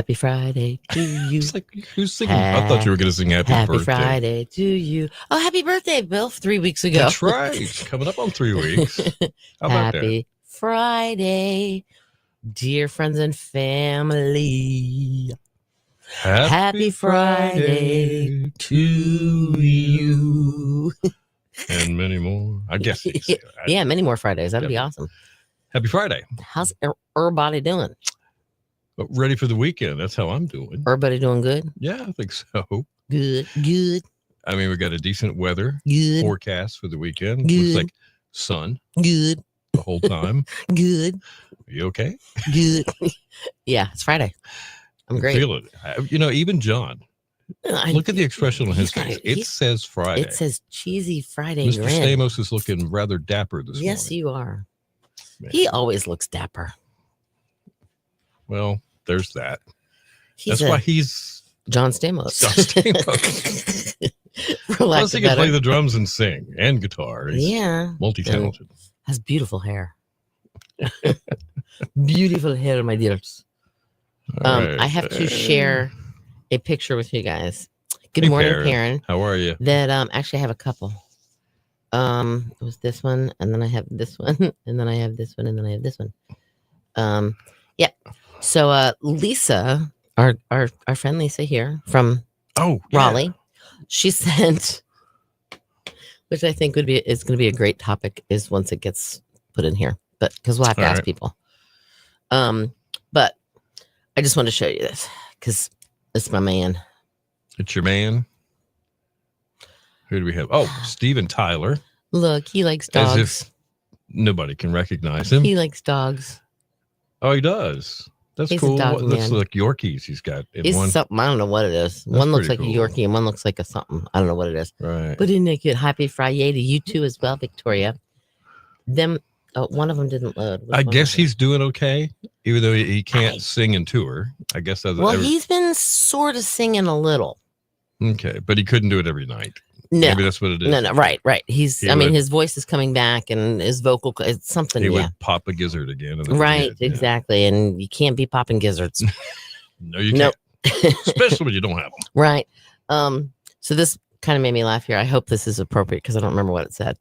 Happy Friday to you. It's like, who's singing? I thought you were going to sing Happy Birthday. Friday to you. Oh, happy birthday, Bill, 3 weeks ago. That's right. Coming up on 3 weeks. How about Happy Friday, dear friends and family. that? Happy Friday to you. And many more. I guess you can say that. Yeah, many more Fridays. That'd be awesome. Happy Friday. How's everybody doing? Ready for the weekend. That's how I'm doing. Everybody doing good? Yeah, I think so. Good, good, I mean, we got a decent weather good, forecast for the weekend. Good. Looks like sun good, the whole time. good, Are you okay? good. Yeah, it's Friday. I'm great. Feel it. Even John. Look at the expression on his face. It says Friday. It says cheesy Friday Mr. grin. Stamos is looking rather dapper this morning. Yes, you are. Man. He always looks dapper. Well, there's that. He's That's why he's John Stamos. John Stamos. For lack Plus, of he can better. play the drums and sing and guitar. He's Yeah. multi-talented. Has beautiful hair. Beautiful hair, my dears. All right. I have to share a picture with you guys. Good Hey, morning, Karen. Karen. How are you? That actually I have a couple. It was this one, and then I have this one, and then I have this one, and then I have this one. Yeah. So Lisa, our friend Lisa here from Raleigh, she sent, which I think is going to be a great topic, is once it gets put in here, but because we'll have to ask people. But I just want to show you this because it's my man. It's your man. Who do we have? Oh, Steven Tyler. Look, he likes dogs. As if nobody can recognize him. He likes dogs. Oh, he does. That's He's a cool. dog What looks man. like Yorkies he's got in He's one. something. I don't know what it is. One looks like pretty a cool. Yorkie and one looks like a something. I don't know what it is. Right. But isn't it good? Happy Friday to you too as well, Victoria. One of them didn't load. Which I one guess was it? he's doing okay, even though he can't sing and tour. I guess that's Well, he's been sort of singing a little. okay, but he couldn't do it every night. No, Maybe that's what it is. no, right. He I mean, would- his voice is coming back and his vocal, it's something. He Yeah, would pop a gizzard again. And then right. forget. Yeah. Exactly. And you can't be popping gizzards. No, you Nope. can't. Especially when you don't have them. Right. So this kind of made me laugh here. I hope this is appropriate because I don't remember what it said.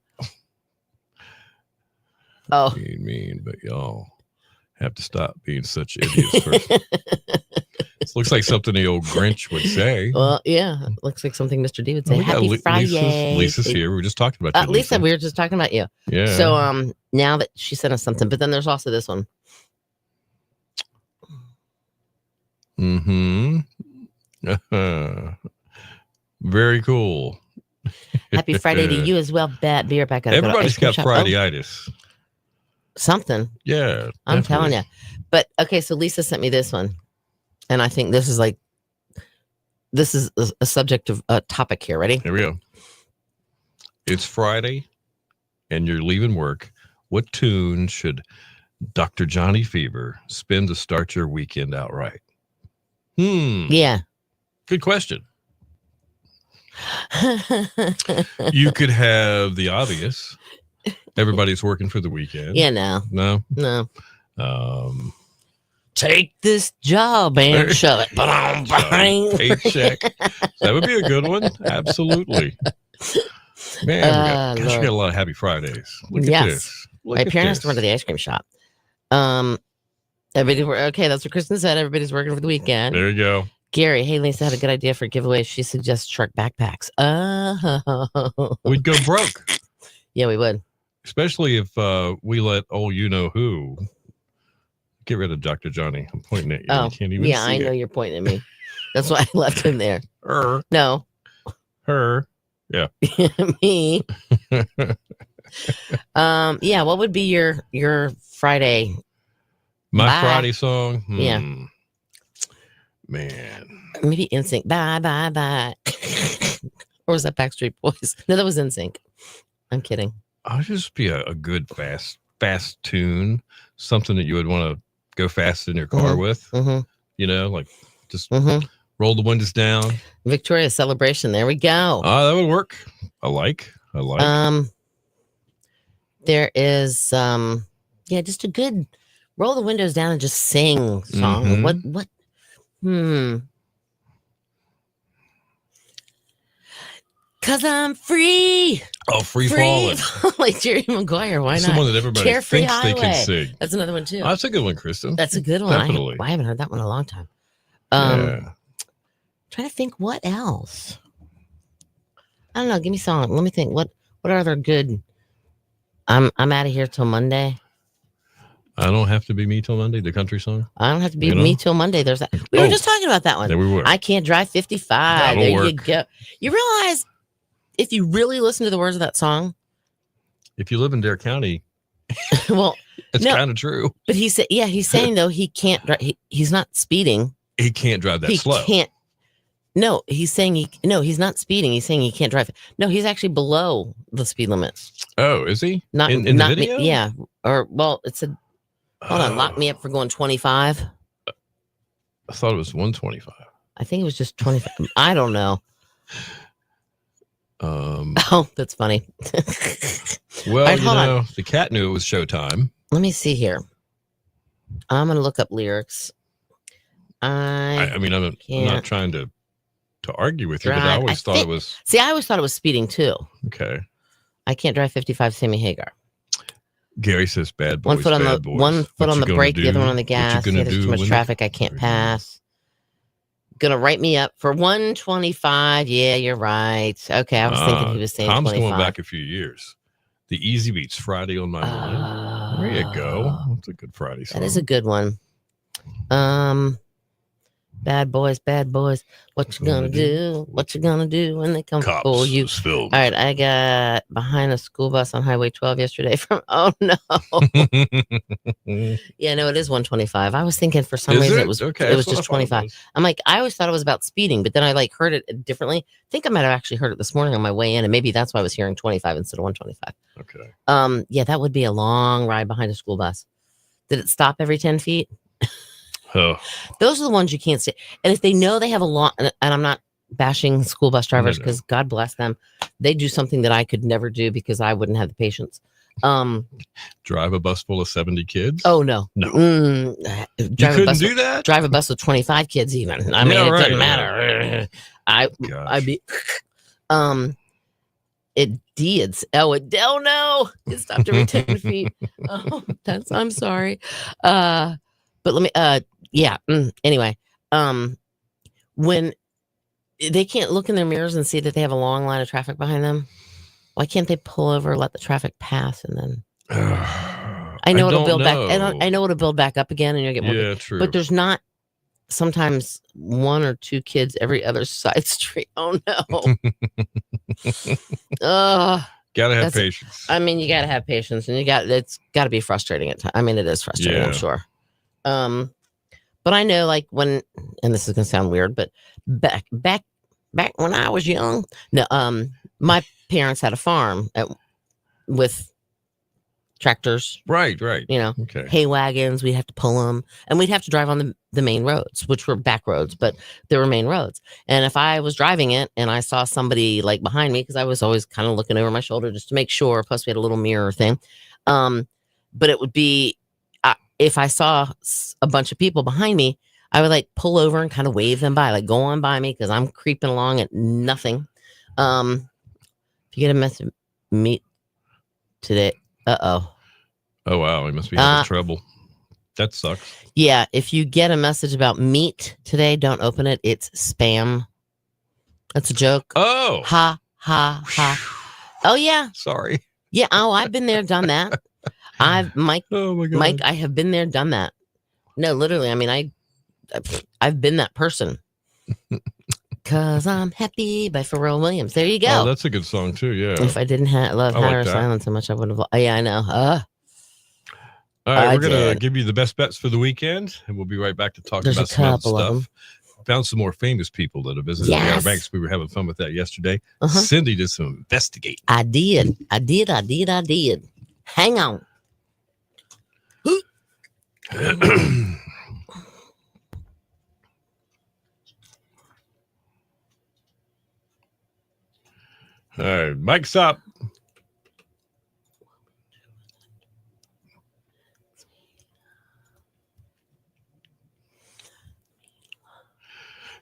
Oh. Mean, but y'all have to stop being such idiots. First. This looks like something the old Grinch would say. Well, yeah. Looks like something Mr. D would say. Oh, we got Happy Friday. Lisa's here. We were just talking about you, Lisa, we were just talking about you. Yeah. So now that she sent us something, but then there's also this one. Mm-hmm. Very cool. Happy Friday to you as well, Bat. Be right back. Gotta go to Everybody's ice cream got shop. Friday-itis. Something. Yeah. I'm telling definitely. you. But okay, so Lisa sent me this one. And I think this is a subject of a topic here. Ready? Here we go. It's Friday and you're leaving work. What tune should Dr. Johnny Fever spin to start your weekend out right? Yeah. Good question. You could have the obvious. Everybody's working for the weekend. Yeah, no. No. Take this job and shove it. Bang. Paycheck. That would be a good one. Absolutely. Man, we got a lot of happy Fridays. Look at this. My parents went to the ice cream shop. Everybody, okay, that's what Kristen said. Everybody's working for the weekend. There you go. Gary, hey, Lisa had a good idea for giveaways. She suggests shark backpacks. Oh. We'd go broke. Yeah, we would. Especially if we let you-know-who get rid of Dr. Johnny. I'm pointing at you. Oh, You can't even yeah, see I know it. you're pointing at me. That's why I left him there. Her. No. Her. Yeah. Me. Yeah, what would be your Friday? My Bye. Friday song? Yeah. Man. Maybe NSYNC. Bye, bye, bye. Or was that Backstreet Boys? No, that was NSYNC. I'm kidding. I'll just be a good fast tune. Something that you would want to go fast in your car with. Mm-hmm. You know, like just Mm-hmm. roll the windows down. Victoria Celebration. There we go. That would work. I like. There is just a good roll the windows down and just sing song. Mhm. What Cause I'm free. Oh, Free Falling. Like Jerry Maguire. Why It's not? the one that everybody Carefree thinks they can Highway. sing. That's another one too. Oh, that's a good one, Kristen. That's a good one. Definitely. I haven't heard that one in a long time. Yeah. Trying to think what else. I don't know. Give me a song. Let me think. What are other good? I'm out of here till Monday. I don't have to be me till Monday. The country song. I don't have to be me till Monday. There's that. We were just talking about that one. There we were. I can't drive 55. That'll there work. you go. You realize if you really listen to the words of that song, if you live in Dare County, well, it's kind of true. But he said, yeah, he's saying though he can't drive. He's not speeding. He can't drive that slow. He can't. No, he's saying he's not speeding. He's saying he can't drive. No, he's actually below the speed limit. Oh, is he? Not in not the video? Yeah. Or well, it said, hold on, lock me up for going 25. I thought it was 125. I think it was just 25. I don't know. Oh, that's funny. Well, right, you know, the cat knew it was showtime. Let me see here. I'm gonna look up lyrics. I mean, I'm not trying to argue with you, but I always thought it was. See, I always thought it was speeding too. Okay. I can't drive 55. Sammy Hagar. Gary says, "Bad boys." One foot on bad the boys. one foot on the brake, the other one on the What gas. you Yeah, gonna there's too much traffic. I can't pass. Gonna write me up for 125. Yeah, you're right. Okay, I was thinking he was saying Tom's 25. going back a few years. The Easy Beats, Friday on My Mind. There you go. That's a good Friday song. That is a good one. Bad boys, what you gonna do? What you gonna do when they come for you? All right, I got behind a school bus on Highway 12 yesterday from, oh no. Yeah, no, it is 125. I was thinking for some reason it was just 25. I'm like, I always thought it was about speeding, but then I like heard it differently. I think I might have actually heard it this morning on my way in, and maybe that's why I was hearing 25 instead of 125. Okay. Yeah, that would be a long ride behind a school bus. Did it stop every 10 feet? Oh. Those are the ones you can't see. And if they know they have a long, and I'm not bashing school bus drivers because God bless them, they do something that I could never do because I wouldn't have the patience. Drive a bus full of 70 kids? Oh no. You couldn't do that? Drive a bus with 25 kids even. I mean, it doesn't matter. I'd be it did. Oh no. It stopped every 10 feet. Oh, I'm sorry. But let me yeah. Anyway, when they can't look in their mirrors and see that they have a long line of traffic behind them, why can't they pull over, let the traffic pass, and then I know it'll build back. I know it'll build back up again, and you'll get more. Yeah, true. But there's not sometimes one or two kids every other side street. Oh no. Gotta have patience. I mean, you gotta have patience, and it's gotta be frustrating at times. I mean, it is frustrating, I'm sure. But I know, like, when, and this is gonna sound weird, but back when I was young, my parents had a farm with tractors, right, hay wagons. We'd have to pull them, and we'd have to drive on the main roads, which were back roads, but they were main roads. And if I was driving it and I saw somebody like behind me, because I was always kind of looking over my shoulder just to make sure, plus we had a little mirror thing, but it would be, if I saw a bunch of people behind me, I would like pull over and kind of wave them by, like, go on by me, because I'm creeping along at nothing. If you get a message, meet today. Oh wow, he must be having trouble. That sucks. Yeah, if you get a message about meat today, don't open it. It's spam. That's a joke. Oh. Ha ha ha. Oh yeah. Sorry. Yeah. Oh, I've been there, done that. Mike. Oh my God. Mike, I have been there, done that. No, literally. I mean, I've been that person. 'Cause I'm happy by Pharrell Williams. There you go. Oh, that's a good song too. Yeah. If I didn't love Higher Silence so much, I would have. Yeah, I know. All right, we're gonna give you the best bets for the weekend, and we'll be right back to talk about some other stuff. Found some more famous people that have visited the Outer Banks. We were having fun with that yesterday. Cindy did some investigating. I did. Hang on. All right, mic's up.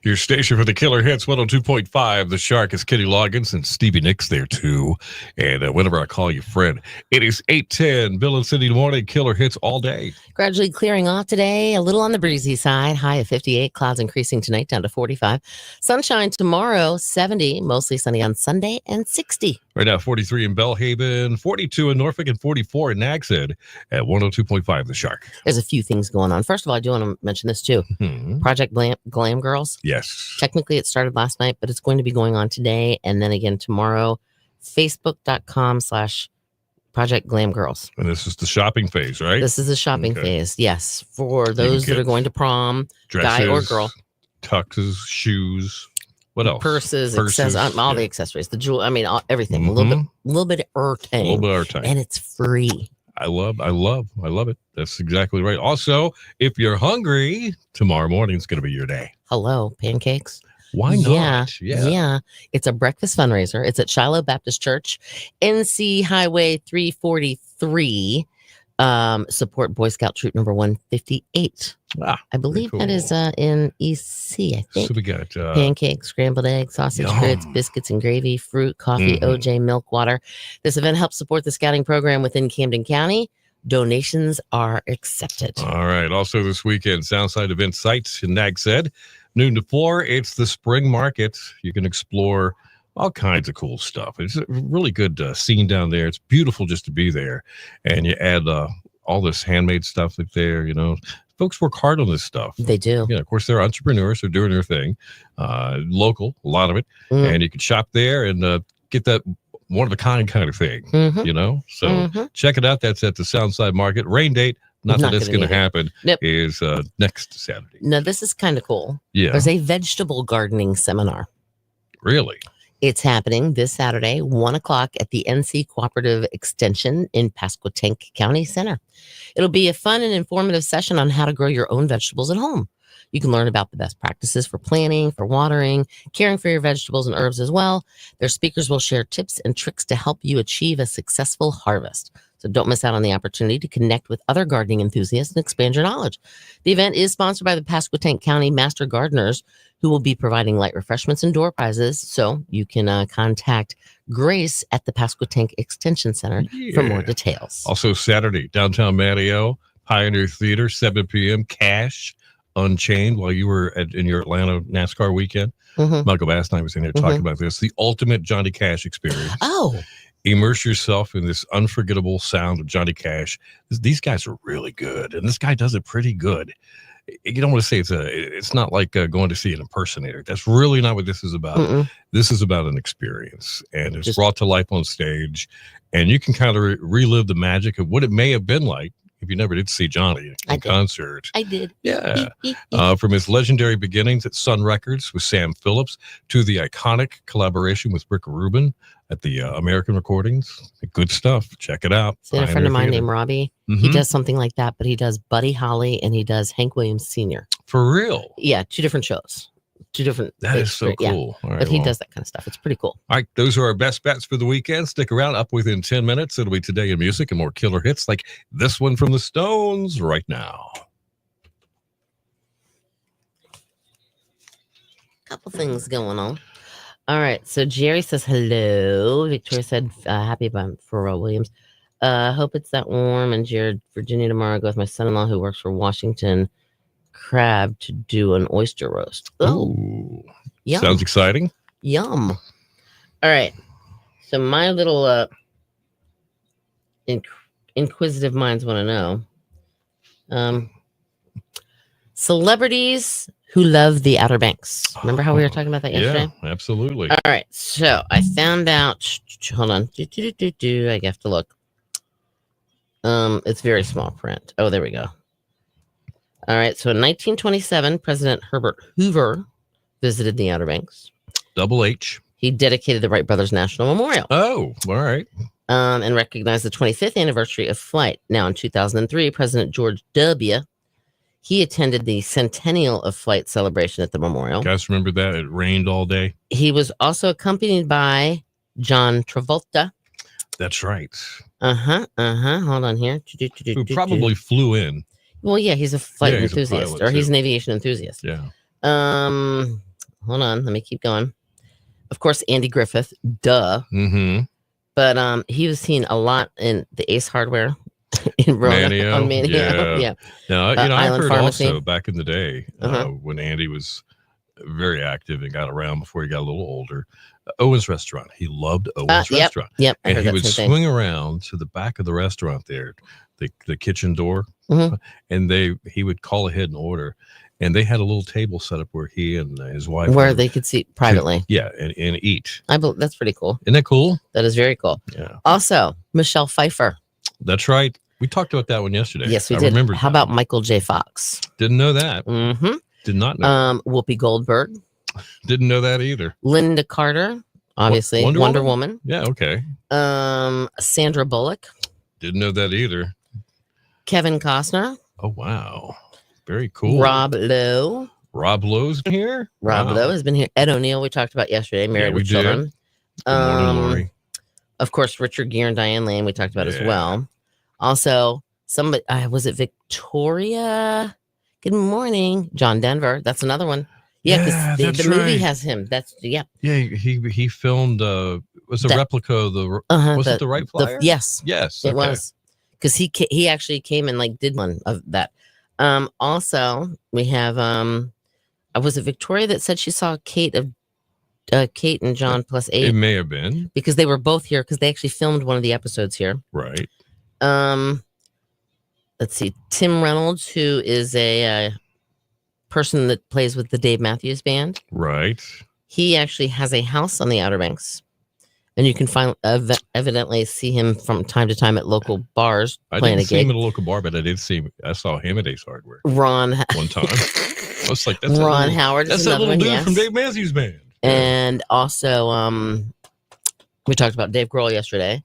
Your station for the Killer Hits, 102.5. The Shark is Kenny Loggins, and Stevie Nicks there too. And whenever I call you Fred, it is 8:10. Bill and Cindy morning, Killer Hits all day. Gradually clearing off today, a little on the breezy side. High of 58, clouds increasing tonight down to 45. Sunshine tomorrow, 70, mostly sunny on Sunday, and 60. Right now, 43 in Belhaven, 42 in Norfolk, and 44 in Nags Head at 102.5 The Shark. There's a few things going on. First of all, I do want to mention this too. Project Glam Girls. Yes. Technically, it started last night, but it's going to be going on today and then again tomorrow. Facebook.com/Project Glam Girls. And this is the shopping phase, right? This is the shopping phase, yes. For those that are going to prom, dresses, guy or girl. Tuxes, shoes. What else? Purses, accessories, all the accessories, the jewel. I mean, everything. A little bit of airtime. And it's free. I love it. That's exactly right. Also, if you're hungry, tomorrow morning is going to be your day. Hello, pancakes. Why not? Yeah. It's a breakfast fundraiser. It's at Shiloh Baptist Church, NC Highway 343. Support Boy Scout Troop number 158. I believe that is in EC, I think. So we got pancakes, scrambled eggs, sausage grits, biscuits and gravy, fruit, coffee, OJ, milk, water. This event helps support the scouting program within Camden County. Donations are accepted. All right. Also this weekend, Soundside event sites in Nags Head, noon to 4. It's the spring market. You can explore all kinds of cool stuff. It's a really good scene down there. It's beautiful just to be there. And you add all this handmade stuff like there, folks work hard on this stuff. They do. Yeah, of course, they're entrepreneurs. They're doing their thing. Local, a lot of it. And you can shop there and get that one-of-a-kind kind of thing, So check it out. That's at the Soundside Market. Rain date, not that it's going to happen, is next Saturday. No, this is kind of cool. Yeah. There's a vegetable gardening seminar. Really? It's happening this Saturday, 1 o'clock at the NC Cooperative Extension in Pasquotank County Center. It'll be a fun and informative session on how to grow your own vegetables at home. You can learn about the best practices for planting, for watering, caring for your vegetables and herbs as well. Their speakers will share tips and tricks to help you achieve a successful harvest. So don't miss out on the opportunity to connect with other gardening enthusiasts and expand your knowledge. The event is sponsored by the Pasquotank County Master Gardeners, who will be providing light refreshments and door prizes. So you can contact Grace at the Pasquotank Extension Center for more details. Also Saturday, downtown Mateo, Pioneer Theater, 7 p.m. Cash Unchained while you were in your Atlanta NASCAR weekend. Michael Bass and I was in there talking about this. The ultimate Johnny Cash experience. Oh. Immerse yourself in this unforgettable sound of Johnny Cash. These guys are really good, and this guy does it pretty good. You don't want to say it's not like going to see an impersonator. That's really not what this is about. This is about an experience, and it's brought to life on stage, and you can kind of relive the magic of what it may have been like if you never did see Johnny in concert. I did. Yeah. From his legendary beginnings at Sun Records with Sam Phillips to the iconic collaboration with Rick Rubin at the American Recordings. Good stuff. Check it out. See, a friend of mine named Robbie. He does something like that, but he does Buddy Holly and he does Hank Williams Sr. For real? Yeah, 2 different shows. 2 different. That is so cool. Yeah. All right, but he does that kind of stuff. It's pretty cool. All right, those are our best bets for the weekend. Stick around. Up within 10 minutes. It'll be Today in Music and more killer hits like this one from the Stones right now. Couple things going on. All right, so Jerry says hello. Victoria said happy about Pharrell Williams. Hope it's that warm in Jared, Virginia tomorrow. I go with my son-in-law who works for Washington Crab to do an oyster roast. Oh, yum. Sounds exciting. Yum. All right, so my little inquisitive minds want to know celebrities who love the Outer Banks. Remember how we were talking about that yesterday? Yeah, absolutely. All right. So I found out. Hold on. I have to look. It's very small print. Oh, there we go. All right. So in 1927, President Herbert Hoover visited the Outer Banks. Double H. He dedicated the Wright Brothers National Memorial. Oh, all right. And recognized the 25th anniversary of flight. Now in 2003, President George W. He attended the Centennial of Flight celebration at the memorial. Guys, remember that? It rained all day. He was also accompanied by John Travolta. That's right. Hold on here. Who probably flew in. Well, yeah, he's a flight enthusiast, or he's an aviation enthusiast. Yeah. hold on. Let me keep going. Of course, Andy Griffith, duh. Mm-hmm. But he was seen a lot in the Ace Hardware in Rona, Manio. on Manio. Yeah. Now, I've heard Pharmacy. also back in the day when Andy was very active and got around before he got a little older. Owen's Restaurant. He loved Owen's Restaurant. Yep. And he would swing around to the back of the restaurant there, the kitchen door, and he would call ahead and order. And they had a little table set up where he and his wife they could sit privately. And eat. That's pretty cool. Isn't that cool? That is very cool. Yeah. Also, Michelle Pfeiffer. That's right. We talked about that one yesterday. Yes, we did. Remember? How about Michael J. Fox? Didn't know that. Mm-hmm. Did not know. Whoopi Goldberg. Didn't know that either. Linda Carter, obviously. Wonder Woman. Yeah, okay. Sandra Bullock. Didn't know that either. Kevin Costner. Oh, wow. Very cool. Rob Lowe. Rob Lowe's been here? Rob Lowe has been here. Ed O'Neill, we talked about yesterday, Married with Children. Good morning, Lori. Of course, Richard Gere and Diane Lane, we talked about as well. Also, somebody, was it Victoria? Good morning. John Denver. That's another one. Yeah, because the movie has him. Yeah, he filmed, was a replica of was it the Right Flyer? Yes. Yes. It was. Because he actually came and did one of that. Also, we have, was it Victoria that said she saw Kate and John plus 8? It may have been. Because they were both here, because they actually filmed one of the episodes here. Right. Let's see. Tim Reynolds, who is a person that plays with the Dave Matthews Band. Right. He actually has a house on the Outer Banks. And you can evidently see him from time to time at local bars playing a gig. I didn't see him at a local bar, but I saw him at Ace Hardware. Ron. One time. I was like, that's Ron Howard. That's that little dude from Dave Matthews Band. And also, we talked about Dave Grohl yesterday.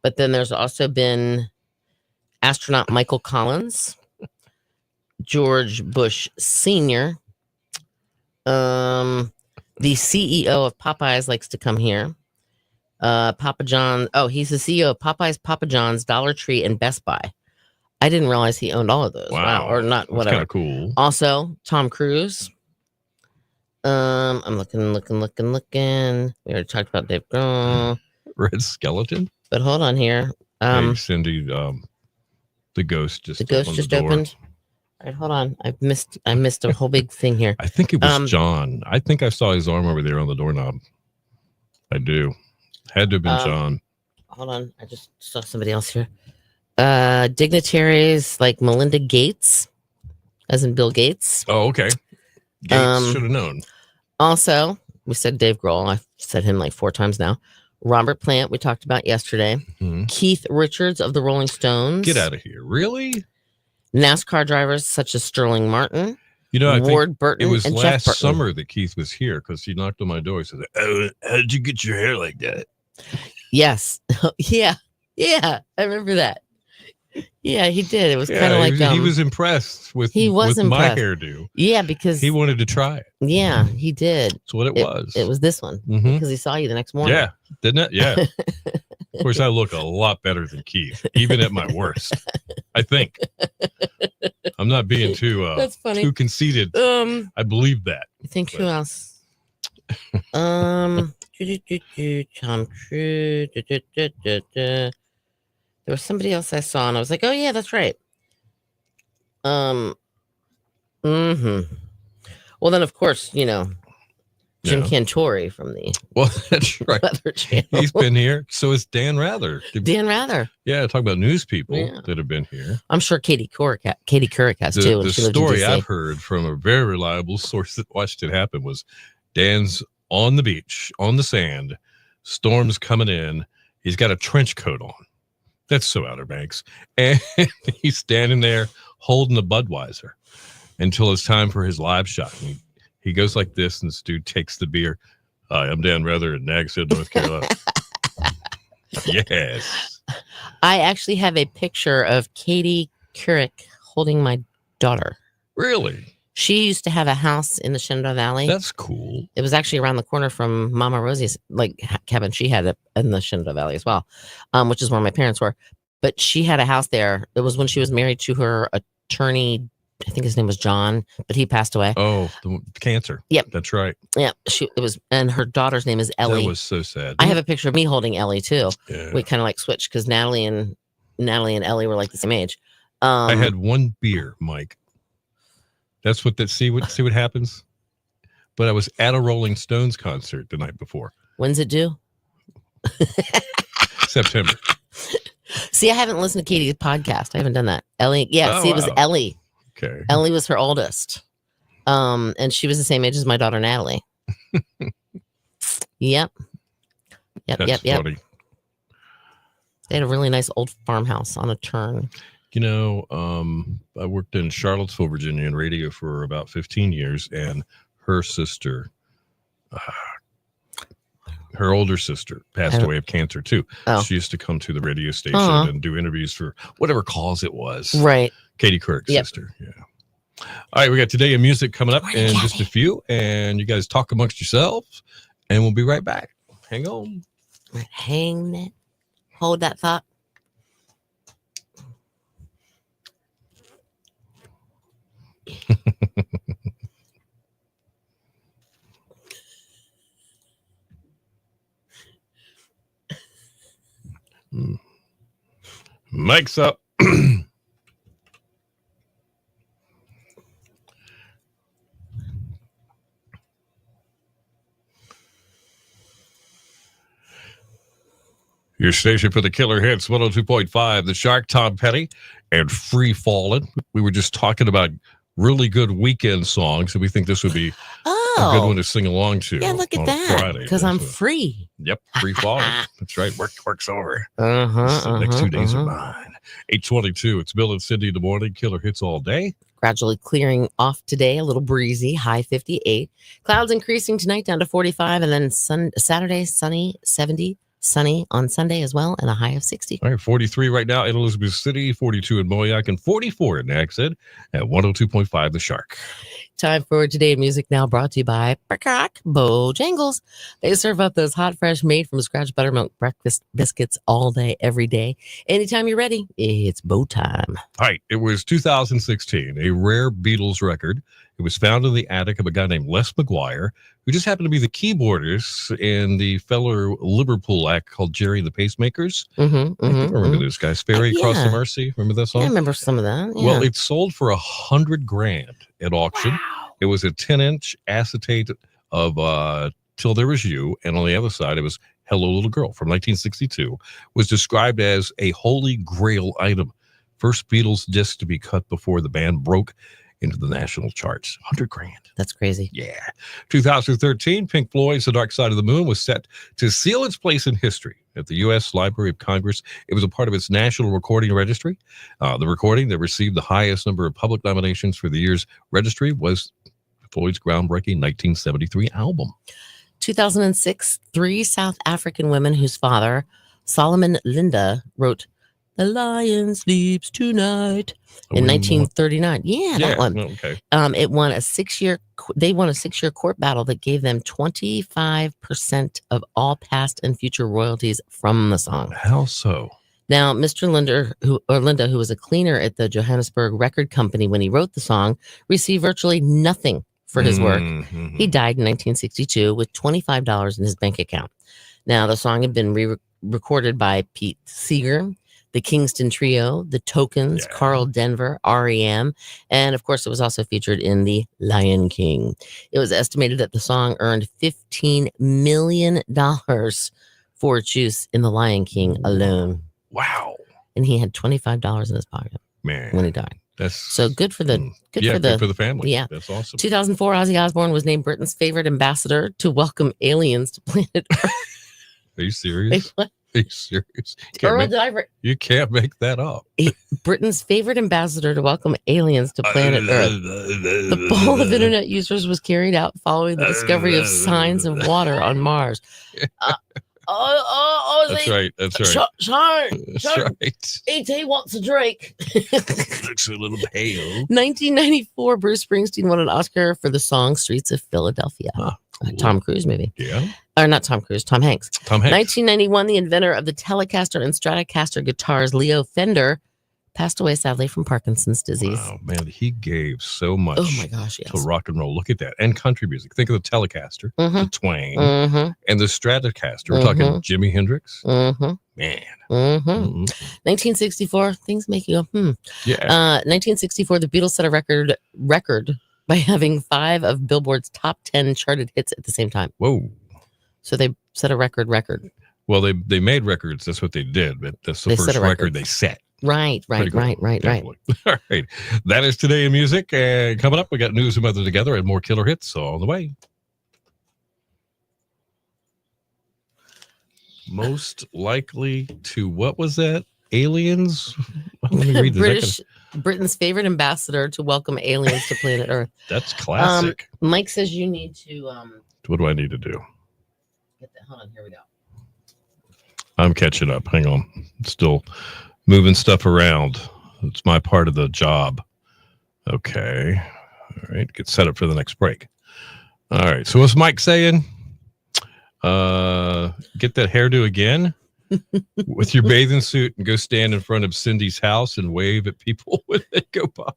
But then there's also been astronaut Michael Collins, George Bush Sr., the CEO of Popeyes likes to come here. Papa John. Oh, he's the CEO of Popeyes, Papa John's, Dollar Tree, and Best Buy. I didn't realize he owned all of those. Wow. Or not, that's whatever. Kind of cool. Also, Tom Cruise. I'm looking. We already talked about Dave Grohl. Red Skeleton. But hold on here. Hey, Cindy, the ghost just opened. All right, hold on. I missed a whole big thing here. I think it was John. I think I saw his arm over there on the doorknob. I do. Had to have been John. Hold on. I just saw somebody else here. Dignitaries like Melinda Gates, as in Bill Gates. Oh, okay. Gates should have known. Also, we said Dave Grohl. I've said him 4 times now. Robert Plant, we talked about yesterday. Mm-hmm. Keith Richards of the Rolling Stones. Get out of here. Really? NASCAR drivers such as Sterling Martin. Ward Burton. It was last summer that Keith was here because he knocked on my door. He said, "Oh, how did you get your hair like that?" Yes. Yeah. I remember that. Yeah, he did. It was kind of like he was impressed with my hairdo. Yeah, because he wanted to try it. Yeah, he did. That's what it was. It was this one because he saw you the next morning. Yeah, didn't it? Yeah. Of course, I look a lot better than Keith, even at my worst. I think. I'm not being That's funny. too conceited. I believe that. I think who else? Tom Cruise. There was somebody else I saw, and I was like, "Oh yeah, that's right." Well, then of course, Jim Cantori from the that's right. Weather Channel. He's been here. So is Dan Rather. Dan Rather. Yeah, talk about news people that have been here. I'm sure Katie Couric has too. The story I've heard from a very reliable source that watched it happen was Dan's on the beach, on the sand, storm's coming in. He's got a trench coat on. That's so Outer Banks. And he's standing there holding a Budweiser until it's time for his live shot. And he goes like this, and this dude takes the beer. Hi, I'm Dan Rather in Nags Head, North Carolina. Yes. I actually have a picture of Katie Couric holding my daughter. Really? She used to have a house in the Shenandoah Valley. That's cool. It was actually around the corner from Mama Rosie's cabin. She had it in the Shenandoah Valley as well, which is where my parents were. But she had a house there. It was when she was married to her attorney I think his name was John, but he passed away. Oh, the cancer. Yep. That's right. Yeah. And her daughter's name is Ellie. That was so sad. I have a picture of me holding Ellie too. Yeah. We kind of like switched because Natalie and Ellie were like the same age. I had one beer, Mike. That's what see what happens. But I was at a Rolling Stones concert the night before. When's it due? September. See, I haven't listened to Katie's podcast. I haven't done that. Ellie. Yeah. It was Ellie. Okay. Ellie was her oldest. And she was the same age as my daughter, Natalie. Yep. That's funny. They had a really nice old farmhouse on a turn. You know, I worked in Charlottesville, Virginia in radio for about 15 years, and her sister, her older sister, passed away of cancer too. Oh. She used to come to the radio station and do interviews for whatever cause it was. Right. Katie Couric's sister. Yeah. All right, we got Today in Music coming up in just a few, and you guys talk amongst yourselves, and we'll be right back. Hang on. Hang that. Hold that thought. Mike's up. Your station for the killer hits, 102.5, The Shark, Tom Petty, and Free Fallin'. We were just talking about really good weekend songs, and we think this would be a good one to sing along to. Yeah, look at that. Because I'm free. Yep, Free Fallin'. That's right. Work's over. The next 2 days are mine. 8:22. It's Bill and Cindy in the morning. Killer hits all day. Gradually clearing off today, a little breezy, high 58. Clouds increasing tonight down to 45, and then Saturday, sunny, 70. Sunny on Sunday as well, and a high of 60. All right, 43 right now in Elizabeth City, 42 in Moayak, and 44 in Nags Head at 102.5 The Shark. Time for Today in Music, now brought to you by Bojangles. They serve up those hot, fresh, made-from-scratch buttermilk breakfast biscuits all day, every day. Anytime you're ready, it's Bo time. All right, it was 2016, a rare Beatles record. It was found in the attic of a guy named Les McGuire, who just happened to be the keyboardist in the fellow Liverpool act called Jerry and the Pacemakers. I remember those guys. Ferry Across the Mercy. Remember that song? I remember some of that. Yeah. Well, it sold for $100,000 at auction. Wow. It was a 10-inch acetate of Till There Was You, and on the other side, it was Hello Little Girl from 1962. Was described as a holy grail item. First Beatles disc to be cut before the band broke into the national charts. $100,000. That's crazy. Yeah. 2013, Pink Floyd's The Dark Side of the Moon was set to seal its place in history at the U.S. Library of Congress. It was a part of its National Recording Registry. The recording that received the highest number of public nominations for the year's registry was Floyd's groundbreaking 1973 album. 2006, 3 South African women whose father, Solomon Linda, wrote The Lion Sleeps Tonight in 1939. Yeah, that one. Okay. It won a 6-year. They won a 6-year court battle that gave them 25% of all past and future royalties from the song. How so? Now, Mr. Linda, who was a cleaner at the Johannesburg Record Company when he wrote the song, received virtually nothing for his work. He died in 1962 with $25 in his bank account. Now, the song had been re-recorded by Pete Seeger, the Kingston Trio, the Tokens, Carl Denver, REM, and of course, it was also featured in The Lion King. It was estimated that the song earned $15 million for its use in The Lion King alone. Wow. And he had $25 in his pocket when he died. That's so good for the good for the family. Yeah, that's awesome. 2004, Ozzy Osbourne was named Britain's favorite ambassador to welcome aliens to planet Earth. Are you serious? Wait, Are you serious? You can't make that up. Britain's favorite ambassador to welcome aliens to planet Earth. The poll of internet users was carried out following the discovery of signs of water on Mars. That's right. That's right. E.T. wants a drink. Looks a little pale. 1994, Bruce Springsteen won an Oscar for the song Streets of Philadelphia. Cool. Tom Cruise movie. Yeah. Or not Tom Cruise, Tom Hanks. Tom Hanks. 1991, the inventor of the Telecaster and Stratocaster guitars, Leo Fender, Passed away sadly from Parkinson's disease. Wow, man, he gave so much. Oh my gosh, yes. To rock and roll. Look at that, and country music. Think of the Telecaster, the Twang, and the Stratocaster. We're talking Jimi Hendrix. Man. 1964. Things make you go, Yeah. 1964, the Beatles set a record by having 5 of Billboard's top 10 charted hits at the same time. Whoa. So they set a record. Well, they made records. That's what they did, but that's the first record they set. Right. Cool. Right. All right. That is Today in Music. And coming up, we got news and weather together and more killer hits on the way. Most likely to, what was that? Aliens? Let me read this. Britain's favorite ambassador to welcome aliens to planet Earth. That's classic. Mike says you need to. What do I need to do? Hold on, here we go. I'm catching up. Hang on. Still moving stuff around. It's my part of the job. Okay. All right. Get set up for the next break. All right. So what's Mike saying? Get that hairdo again with your bathing suit and go stand in front of Cindy's house and wave at people when they go by.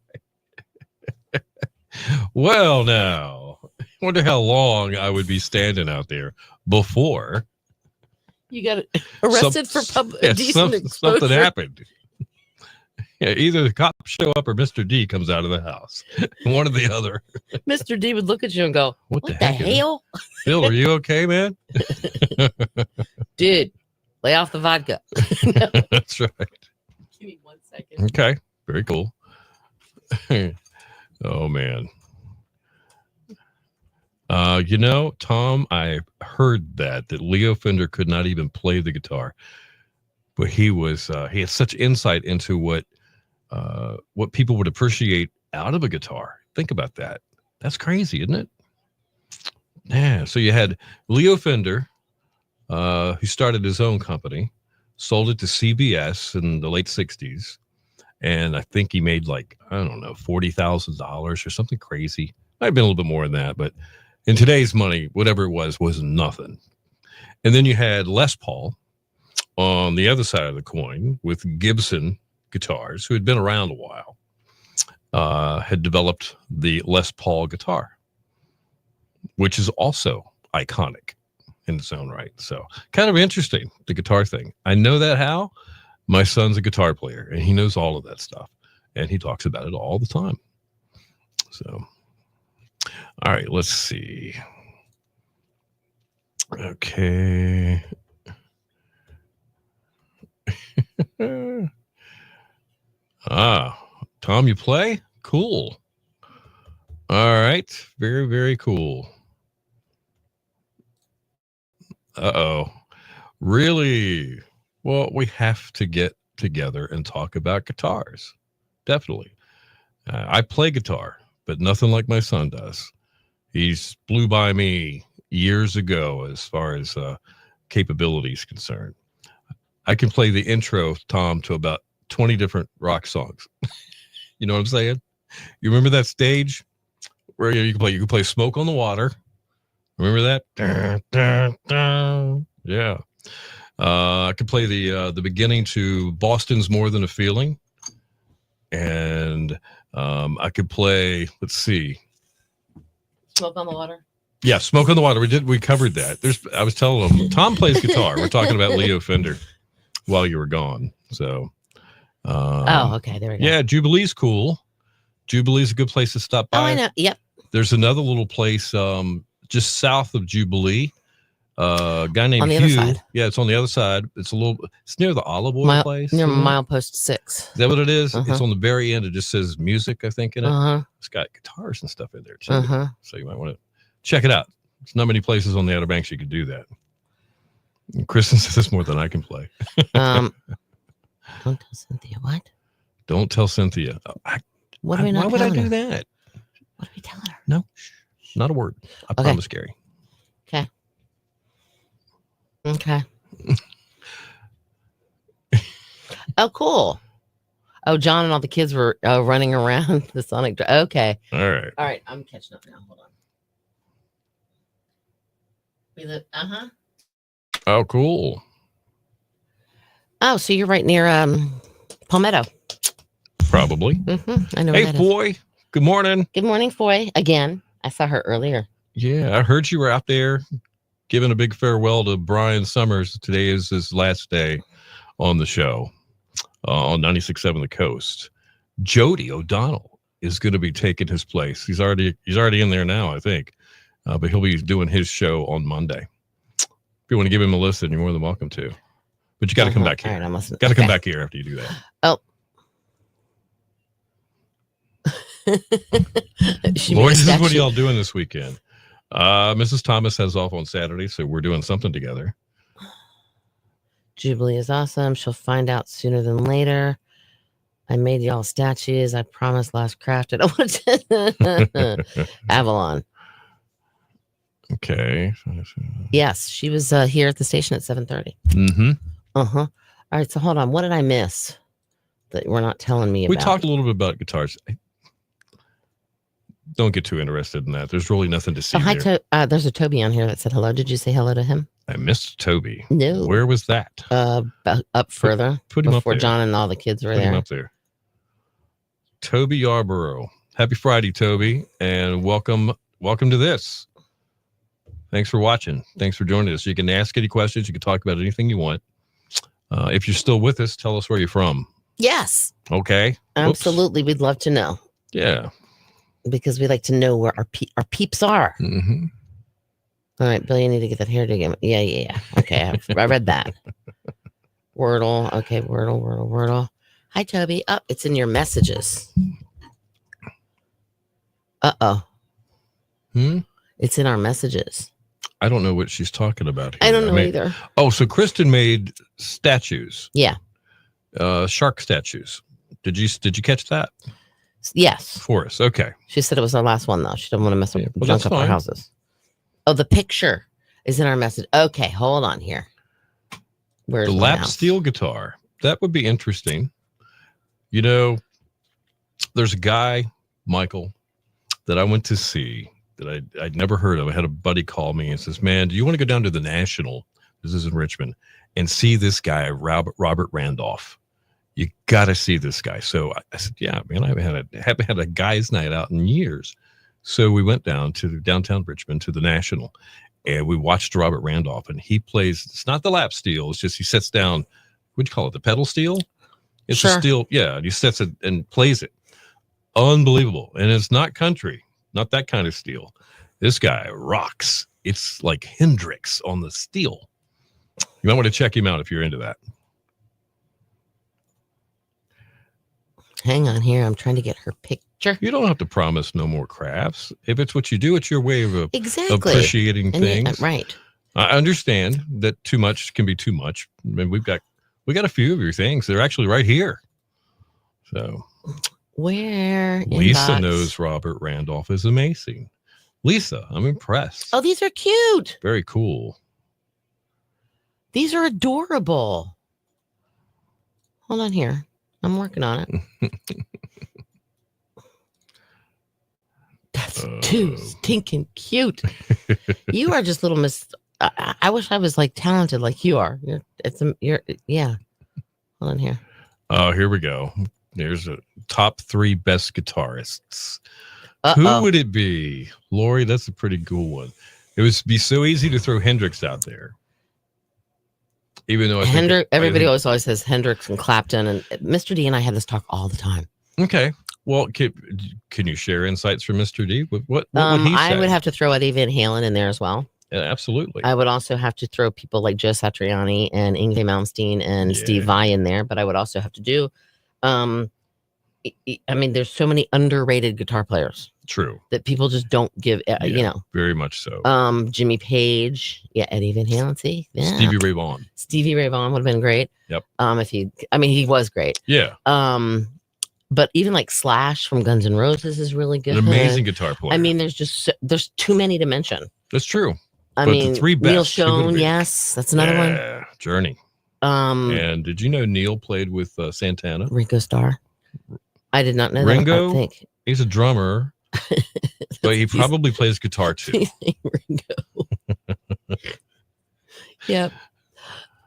Well, now, I wonder how long I would be standing out there before you got arrested for decent exposure. Something happened. Yeah, either the cops show up or Mr. D comes out of the house. One or the other. Mr. D would look at you and go, what the hell? Bill, are you okay, man? Dude, lay off the vodka. That's right. Give me 1 second. Okay. Very cool. Oh, man. Tom, I heard that Leo Fender could not even play the guitar, but he had such insight into what people would appreciate out of a guitar. Think about that. That's crazy, isn't it? Yeah. So you had Leo Fender, who started his own company, sold it to CBS in the late 60s. And I think he made $40,000 or something crazy. Might have been a little bit more than that, but in today's money, whatever it was nothing. And then you had Les Paul on the other side of the coin with Gibson guitars, who had been around a while, had developed the Les Paul guitar, which is also iconic in its own right. So kind of interesting, the guitar thing. I know that how. My son's a guitar player, and he knows all of that stuff, and he talks about it all the time. So, all right, let's see. Okay. Tom, you play? Cool. All right. Very, very cool. Uh-oh. Really? Well, we have to get together and talk about guitars. Definitely. I play guitar, but nothing like my son does. He's blew by me years ago as far as capabilities concerned. I can play the intro, Tom, to about 20 different rock songs. You know what I'm saying? You remember that stage where you can play Smoke on the Water? Remember that? Yeah. I could play the beginning to Boston's More Than a Feeling. And I could play, let's see. Smoke on the Water? Yeah, Smoke on the Water. We covered that. I was telling them, Tom plays guitar. We're talking about Leo Fender while you were gone. So. Okay. There we go. Yeah, Jubilee's cool. Jubilee's a good place to stop by. Oh, I know. Yep. There's another little place just south of Jubilee. A guy named on the Hugh. Other side. Yeah, it's on the other side. It's near the olive oil place. Near Milepost 6. Is that what it is? It's on the very end. It just says music, I think, in it. It's got guitars and stuff in there too. So you might want to check it out. There's not many places on the Outer Banks you could do that. And Kristen says it's more than I can play. Don't tell Cynthia what? Don't tell Cynthia. What are we not Why would I do her? that? What are we telling her? No, not a word. I promise, Gary. Okay. Oh, cool. Oh, John and all the kids were running around the Sonic. Okay. All right. I'm catching up now. Hold on. Oh, cool. Oh, so you're right near Palmetto. probably. Mm-hmm. I know. Hey, Foy. Good morning. Good morning, Foy. Again, I saw her earlier. Yeah, I heard you were out there giving a big farewell to Brian Summers. Today is his last day on the show on 96.7 The Coast. Jody O'Donnell is going to be taking his place. He's already in there now, I think, but he'll be doing his show on Monday. If you want to give him a listen, you're more than welcome to. But you got to come back here. Right, got to come back here after you do that. Oh. Lord, what are y'all doing this weekend? Mrs. Thomas has off on Saturday, so we're doing something together. Jubilee is awesome. She'll find out sooner than later. I made y'all statues. I promised last crafted. Avalon. Okay. Yes, she was here at the station at 7:30. Mm-hmm. Uh-huh. All right, so hold on. What did I miss that we're not telling me about? We talked a little bit about guitars. Don't get too interested in that. There's really nothing to see there. There's a Toby on here that said hello. Did you say hello to him? I missed Toby. No. Where was that? Up further. Put him before up there. John and all the kids were there. Put him up there. Toby Yarborough. Happy Friday, Toby, and welcome to this. Thanks for watching. Thanks for joining us. You can ask any questions. You can talk about anything you want. If you're still with us, tell us where you're from. Yes. Okay. Absolutely. Oops. We'd love to know. Yeah. Because we like to know where our peeps are. Mm-hmm. All right, Bill, you need to get that hairdo again. Yeah. Okay, I read that. Wordle. Okay, Wordle. Hi, Toby. Oh, it's in your messages. Uh-oh. It's in our messages. I don't know what she's talking about here. I don't know either. Oh, so Kristen made statues. Yeah. Shark statues. Did you catch that? Yes. For us. Okay. She said it was our last one, though. She didn't want to mess with junk up our houses. Oh, the picture is in our message. Okay, hold on here. Where's the lap steel guitar? That would be interesting. You know, there's a guy, Michael, that I went to see that I'd never heard of. I had a buddy call me and says, "Man, do you want to go down to the National? This is in Richmond, and see this guy, Robert Randolph. You got to see this guy." So I said, "Yeah, man, I haven't had a guy's night out in years." So we went down to downtown Richmond to the National, and we watched Robert Randolph, and he plays. It's not the lap steel. It's just he sets down. What'd you call it? The pedal steel? It's a steel. Yeah, and he sets it and plays it. Unbelievable. And it's not country, not that kind of steel. This guy rocks. It's like Hendrix on the steel. You might want to check him out if you're into that. Hang on here. I'm trying to get her picture. You don't have to promise no more crafts. If it's what you do, it's your way of appreciating things. Right. I understand that too much can be too much. I mean, we got a few of your things. They're actually right here. So where? Lisa knows Robert Randolph is amazing. Lisa, I'm impressed. Oh, these are cute. Very cool. These are adorable. Hold on here. I'm working on it. That's too stinking cute. You are just little Miss. I wish I was like talented like you are. Yeah. Hold on here. Oh, here we go. There's a top 3 best guitarists. Uh-oh. Who would it be? Lori, that's a pretty cool one. It would be so easy to throw Hendrix out there. Even though everybody always says Hendrix and Clapton, and Mr. D and I have this talk all the time. Okay. Well, can you share insights from Mr. D? What would he say? I would have to throw Eddie Van Halen in there as well. Yeah, absolutely. I would also have to throw people like Joe Satriani and Yngwie Malmsteen and Steve Vai in there, but I would also have to do, I mean, there's so many underrated guitar players. True. That people just don't give, Very much so. Jimmy Page. Yeah. Eddie Van Halen. See? Yeah. Stevie Ray Vaughan. Stevie Ray Vaughan would have been great. Yep. He was great. Yeah. But even like Slash from Guns N' Roses is really good. An amazing guitar player. I mean, there's too many to mention. That's true. I mean, the 3 best, Neil Schon, yes, that's another one. Yeah, Journey. And did you know Neil played with Santana? Ringo Starr. I did not know Ringo, that. I think he's a drummer, but he probably plays guitar too. Ringo. Yep.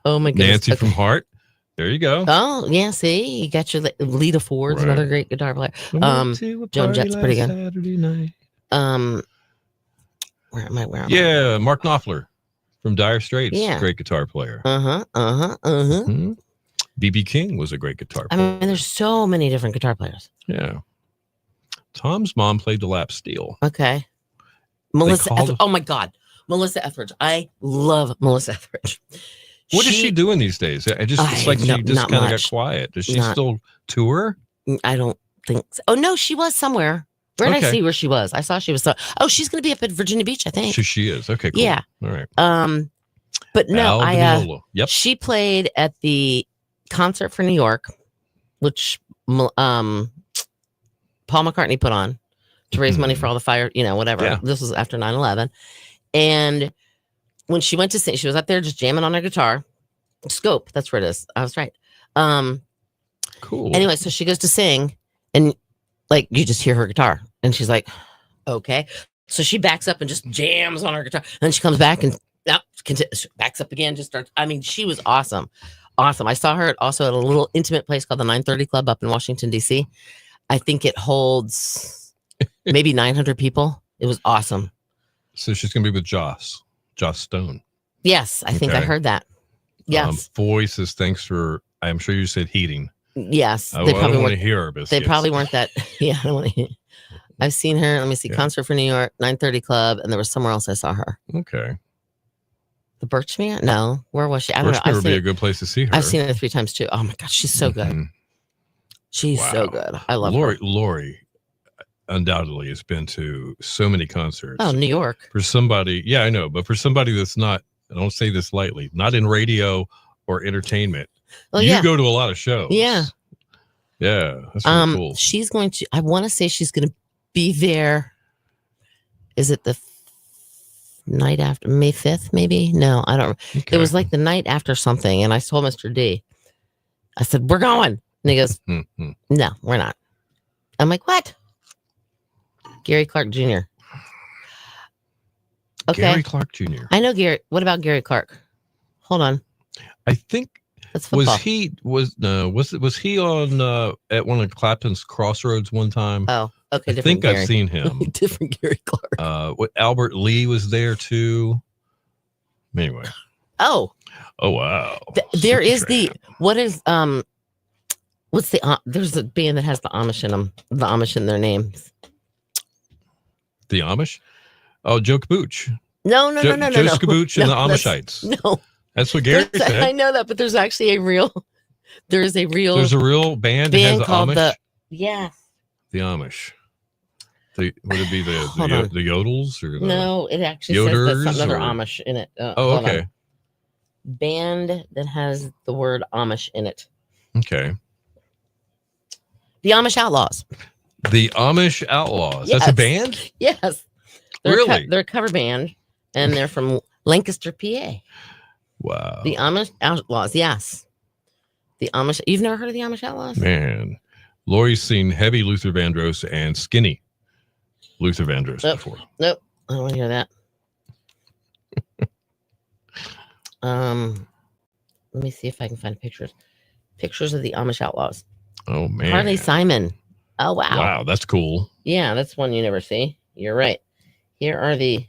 Oh my goodness. Nancy from Heart. There you go. Oh, yeah. See, you got your Lita Ford's Right. another great guitar player. Joan Jett's pretty good. Saturday night. Where am I? Yeah, Mark Knopfler from Dire Straits. Yeah. Great guitar player. B.B. King was a great guitar player. I mean, there's so many different guitar players. Yeah. Tom's mom played the lap steel. Okay. Melissa Etheridge. Oh my God. Melissa Etheridge. I love Melissa Etheridge. What is she doing these days? It's like she just kind of got quiet. Does she still tour? I don't think so. Oh, no, she was somewhere. Where did I see where she was? I saw she was. She's going to be up at Virginia Beach, I think. She is. Okay, cool. Yeah. All right. But no, Yep. She played at the concert for New York, which Paul McCartney put on to raise money for all the fire, whatever. Yeah. This was after 9/11. And when she went to sing, she was up there just jamming on her guitar. Scope, that's where it is. I was right. Cool. Anyway, so she goes to sing, and like you just hear her guitar, and she's like, "Okay." So she backs up and just jams on her guitar, and then she comes back and backs up again. Just starts. I mean, she was awesome. I saw her also at a little intimate place called the 930 Club up in Washington D.C. I think it holds maybe 900 people. It was awesome. So she's gonna be with Joss Stone. Yes, I think I heard that. Yes. Voices. Thanks for. I'm sure you said heating. Yes, they probably want to hear her biscuits. They probably weren't that. Yeah, I don't want to hear. I've seen her. Let me see. Concert for New York, 930 Club, and there was somewhere else I saw her. Okay. The Birchmere? No, where was she? I don't know. Birchmere would be a good place to see her. I've seen her 3 times too. Oh my gosh, she's so good. She's so good. I love her. Lori undoubtedly has been to so many concerts. Oh, New York. For somebody, yeah, I know, but for somebody that's not, I don't say this lightly, not in radio or entertainment. Well, you go to a lot of shows. Yeah. Yeah. That's really cool. She's going to, I want to say she's going to be there. Is it the night after May 5th, maybe? No, I don't. Okay. It was like the night after something. And I told Mr. D, I said, we're going. And he goes, no, we're not. I'm like, what? Gary Clark Jr. Okay. Gary Clark Jr. I know Gary. What about Gary Clark? Hold on. I think was he on at one of Clapton's Crossroads one time? Oh, okay. I think Gary. I've seen him. Different Gary Clark. What Albert Lee was there too. Anyway. Oh wow. There is what's there's a band that has the Amish in them. The Amish in their names. The Amish? Oh, Joe Kabooch. No. Joe Kabooch and the Amishites. No. That's what Gary said. I know that, but there's actually a real band that has called Amish? The Amish. Would it be the Yodels or no? It actually says there's another Amish in it. Okay. On. Band that has the word Amish in it. Okay. The Amish Outlaws. The Amish Outlaws. Yes. That's a band? Yes. Really? They're a cover band, and they're from Lancaster, PA. Wow. The Amish Outlaws. Yes. The Amish. You've never heard of the Amish Outlaws? Man. Lori's seen heavy Luther Vandross and skinny Luther Vandross before. Nope. I don't want to hear that. Let me see if I can find pictures. Pictures of the Amish Outlaws. Oh, man. Carly Simon. Oh, wow. Wow, that's cool. Yeah, that's one you never see. You're right. Here are the...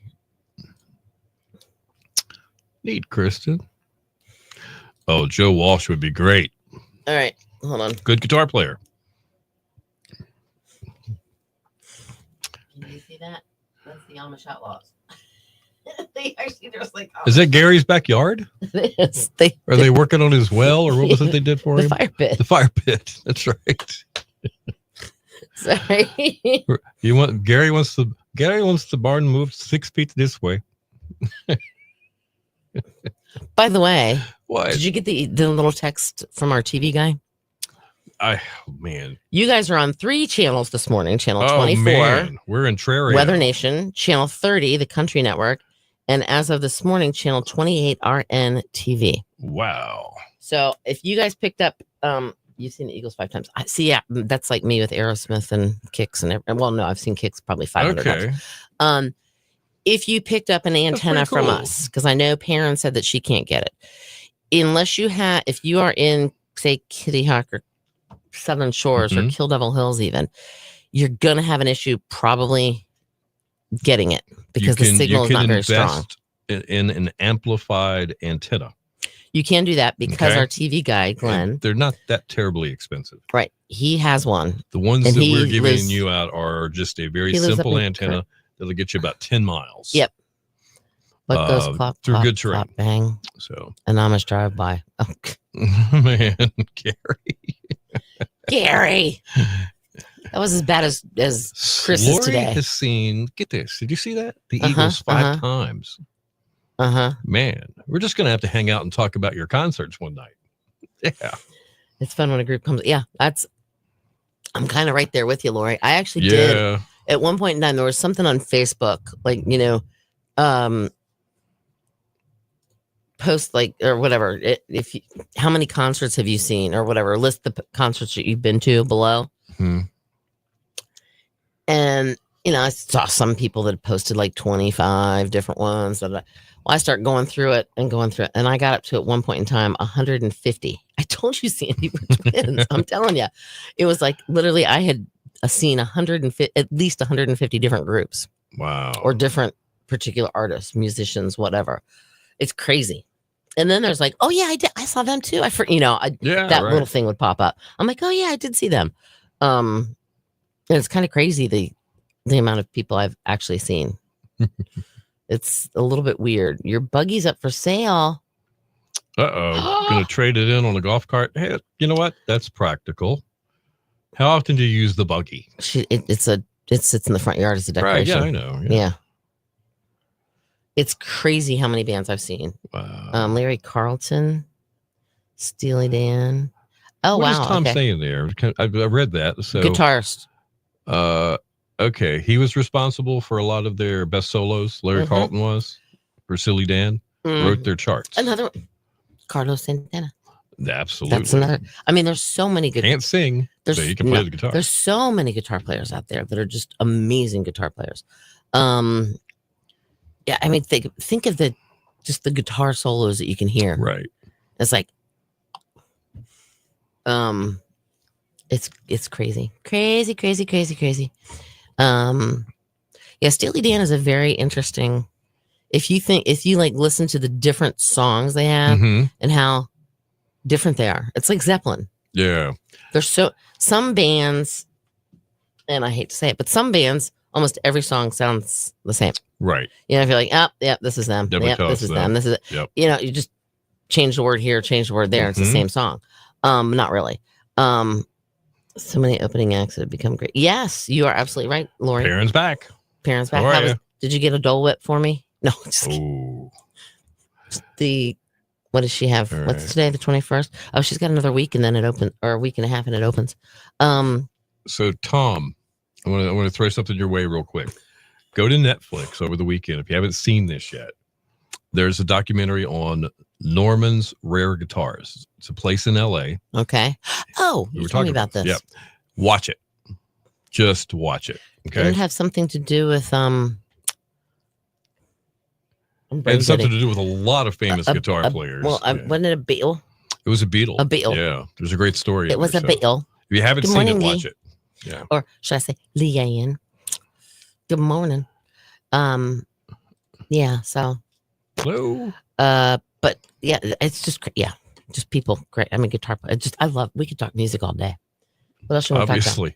Neat, Kristen. Oh, Joe Walsh would be great. All right, hold on. Good guitar player. Can you see that? That's the Amish Outlaws. They actually just like... Is that Gary's backyard? It is. Are they working on his well, or what was it they did for him? The fire pit. The fire pit. That's right. Sorry. Gary wants the barn moved 6 feet this way. By the way, what did you get the little text from our TV guy? Man, you guys are on 3 channels this morning. Channel 24, man. We're in Traria. Weather Nation. Channel 30, the Country Network, and as of this morning, Channel 28, RN TV. Wow. So if you guys picked up, you've seen the Eagles 5 times. I see. Yeah, that's like me with Aerosmith and Kicks and well, no, I've seen Kicks probably 500 times. If you picked up an antenna from us, because I know Perrin said that she can't get it, unless you have, if you are in say Kitty Hawk or Southern Shores or Kill Devil Hills even, you're going to have an issue probably getting it because the signal is not very strong. In an amplified antenna. You can do that because our TV guy, Glenn. And they're not that terribly expensive. Right. He has one. The ones that we're giving you out are just a very simple antenna that'll get you about 10 miles. Yep. What goes clop, through clop, good terrain. clop, bang. So. An Amish drive-by. Oh. Man, Gary. Gary. That was as bad as Chris is today. Lori has seen, get this, did you see that? The Eagles 5 times. Man, we're just going to have to hang out and talk about your concerts one night. Yeah. It's fun when a group comes. Yeah, I'm kind of right there with you, Lori. I actually did. At one point in time, there was something on Facebook, like, post like, or whatever. How many concerts have you seen or whatever? List the concerts that you've been to below. And, I saw some people that posted like 25 different ones. Well, I start going through it. And I got up to, at one point in time, 150. I told you Sandy were twins. I'm telling you. It was like, literally, I had seen at least 150 different groups. Wow. Or different particular artists, musicians, whatever. It's crazy. And then there's like, oh, yeah, I did. I saw them too. That little thing would pop up. I'm like, oh, yeah, I did see them. And it's kind of crazy the amount of people I've actually seen. It's a little bit weird. Your buggy's up for sale. Gonna trade it in on a golf cart. Hey, you know what? That's practical. How often do you use the buggy? It sits in the front yard as a decoration. Right, yeah, I know. Yeah. It's crazy how many bands I've seen. Wow. Larry Carlton, Steely Dan. Oh, what is Tom saying there? I read that. So guitarist. Okay, he was responsible for a lot of their best solos. Larry Carlton was. For Steely Dan, wrote their charts. Another one, Carlos Santana. Absolutely. That's another. I mean, there's so many good. Can't sing, so you can play the guitar. There's so many guitar players out there that are just amazing guitar players. Yeah, I mean, think of the guitar solos that you can hear. Right. It's like, it's crazy. Yeah, Steely Dan is a very interesting. If you like listen to the different songs they have and how different they are, it's like Zeppelin. Yeah. There's some bands, and I hate to say it, but some bands, almost every song sounds the same. Right. If you're like, this is them. This is them. This is it. Yep. You just change the word here, change the word there. It's the same song. Not really. So many opening acts that have become great. Yes, you are absolutely right, Lori. Perrin's back. Did you get a Dole Whip for me? No. What does she have? What's today? The 21st? Oh, she's got another week and then it opens, or a week and a half and it opens. So Tom, I want to throw something your way real quick. Go to Netflix over the weekend if you haven't seen this yet. There's a documentary on Norman's Rare Guitars. It's a place in LA. Okay. Oh, you told me about this. Yep. Watch it. Just watch it. Okay. Did it have something to do with and something to do with a lot of famous guitar players. Well, wasn't it a Beatle? It was a Beatle. A Beatle. Yeah. There's a great story. It was a Beatle. If you haven't seen it, watch it. Yeah. Or should I say Leanne? Good morning. Yeah, so hello. But yeah, it's just just people great. I mean, guitar we could talk music all day. What else you want to talk about? Obviously.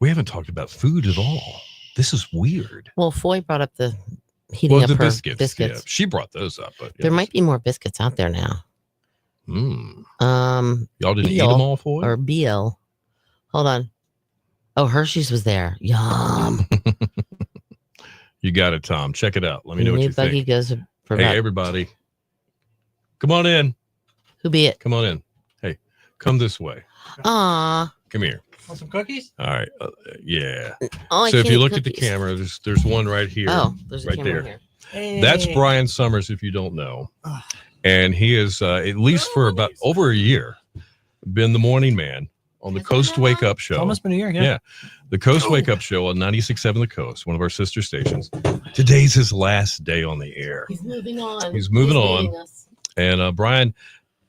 We haven't talked about food at all. This is weird. Well, Foy brought up the heating up her biscuits. Yeah, she brought those up, but there might be more biscuits out there now. Y'all didn't eat them all, Foy? Or BL. Hold on. Oh, Hershey's was there. Yum. You got it, Tom. Check it out. Let me know what you think. Goes for hey, everybody. Come on in. Who be it? Come on in. Hey, come this way. Aw. Come here. Want some cookies? All right. Yeah. Oh, so if you look at the camera, there's one right here. Oh, there's a right camera there. Here. Hey. That's Brian Summers, if you don't know. And he is, at least for about over a year, been the morning man on the Coast Wake Up Show. It's almost been a year, yeah. The Coast Wake Up Show on 96.7 The Coast, one of our sister stations. Today's his last day on the air. He's moving on. He's moving on. And Brian,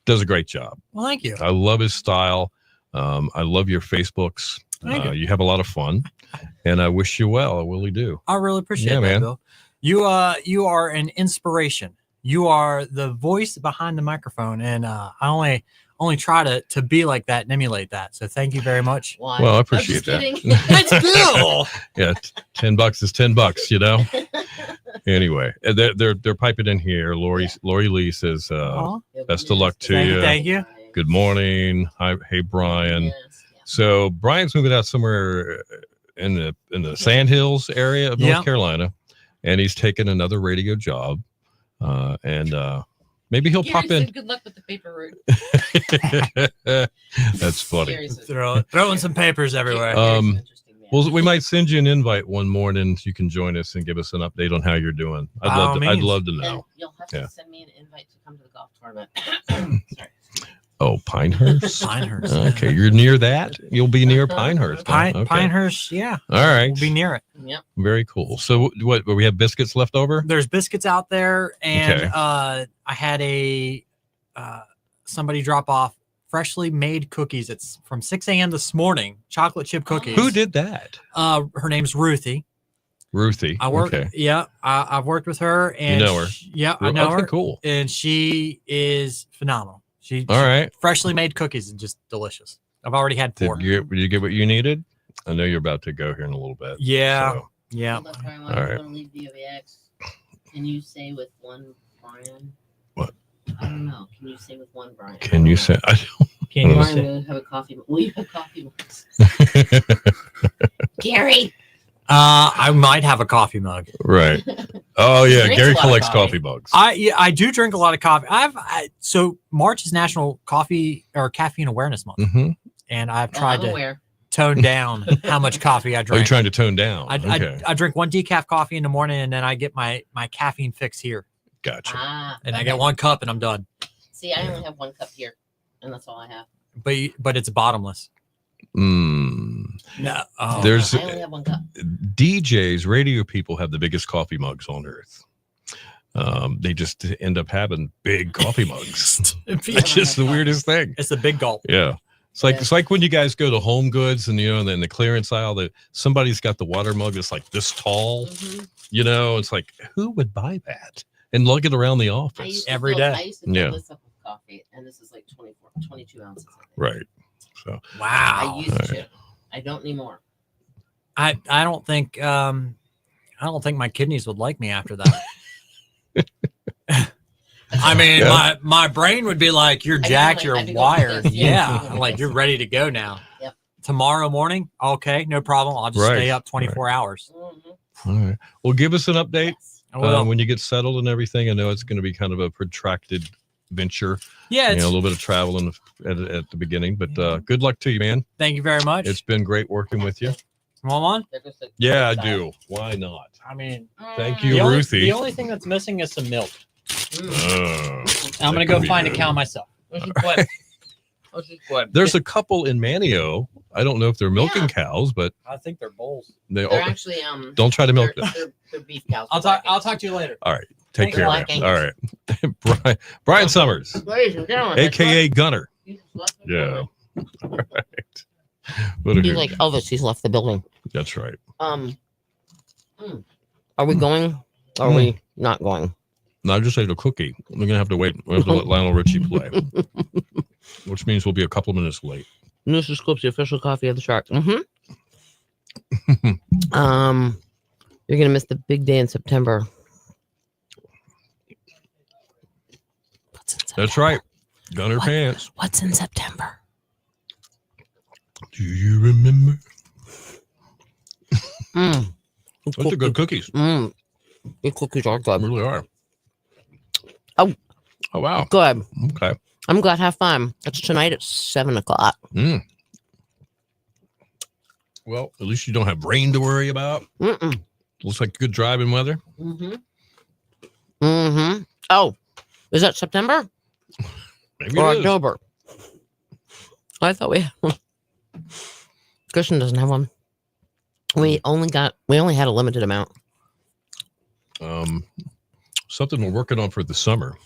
does a great job. Well, thank you. I love his style. I love your Facebooks. You have a lot of fun, and I wish you well. I really do. I really appreciate that, man. Bill. You are an inspiration. You are the voice behind the microphone, and I only try to be like that and emulate that. So thank you very much. Why? Well, I appreciate that. That's Bill. Yeah, $10 is $10, you know. Anyway, they're piping in here. Lori Lee says, "Best of luck to you." Thank you. Good morning. Hi, hey Brian. Yes. So Brian's moving out somewhere in the Sandhills area of North Carolina, and he's taken another radio job, and maybe he'll pop in. Good luck with the paper route. That's funny. Throwing some papers everywhere. Well, we might send you an invite one morning so you can join us and give us an update on how you're doing. I'd love to know. And you'll have to send me an invite to come to the golf tournament. Sorry. Oh, Pinehurst. Pinehurst. Okay, you're near that. You'll be near Pinehurst. Okay. Pinehurst. Yeah. All right. We'll be near it. Yep. Very cool. So, what? We have biscuits left over? There's biscuits out there, and I had somebody drop off freshly made cookies. It's from 6 a.m. this morning. Chocolate chip cookies. Who did that? Her name's Ruthie. Ruthie. I work. Okay. Yeah, I've worked with her, and you know her. I know her. Cool. And she is phenomenal. She freshly made cookies and just delicious. I've already had 4. Did you get what you needed? I know you're about to go here in a little bit. Yeah. So. Yeah. All right. Can you say with one Brian? What? I don't know. Can you say with one Brian? Can you say? I don't. Can you Brian say? will have a coffee. Will you have coffee mugs? Gary. I might have a coffee mug. Right. Oh yeah, Gary collects coffee coffee mugs. I do drink a lot of coffee. So March is National Coffee or Caffeine Awareness Month, and I've tried to tone down how much coffee I drink. Are you trying to tone down? I drink 1 decaf coffee in the morning, and then I get my caffeine fix here. Gotcha. I get 1 cup, and I'm done. See, I only have 1 cup here, and that's all I have. But it's bottomless. No, there's I only have 1 cup. DJs, radio people have the biggest coffee mugs on earth. They just end up having big coffee mugs. That's just the weirdest thing. It's the big gulp. Yeah. It's like when you guys go to Home Goods and and then the clearance aisle that somebody's got the water mug that's like this tall. It's like, who would buy that and lug it around the office every day? I used to fill this up with coffee, and this is like 22 ounces. Right. So wow. I used to. I don't anymore. I don't think my kidneys would like me after that. I mean, my brain would be like, "You're jacked, you're wired, like you're ready to go now." Yep. Tomorrow morning, okay, no problem. I'll just stay up 24 hours. All right. Well, give us an update when you get settled and everything. I know it's going to be kind of a protracted venture. Yeah, a little bit of travel at the beginning, but good luck to you, man. Thank you very much. It's been great working with you. Want one? Yeah, I do. Why not? I mean, thank you, Ruthie. The only thing that's missing is some milk. I'm gonna go find a cow myself. There's a couple in Manio. I don't know if they're milking cows, but I think they're bulls. They're actually don't try to milk them. They're beef cows. I'll talk to you later. All right. Take care. All right. Brian Summers, aka Gunner. Yeah. All right. He's like Elvis. He's left the building. That's right. Are we going? Or are we not going? No, I just ate a cookie. We're gonna have to wait. We have to let Lionel Richie play, which means we'll be a couple of minutes late. This is Clips, the official coffee of the Shark. You're gonna miss the big day in September. That's right. Gunner pants. What's in September? Do you remember? Those are good cookies. Your cookies are good. They really are. Oh, wow. Good. Okay. I'm glad. Have fun. It's tonight at 7:00. Well, at least you don't have rain to worry about. Looks like good driving weather. Oh, is that September? Maybe or it October? I thought we had one. Christian doesn't have one. We only had a limited amount. Something we're working on for the summer.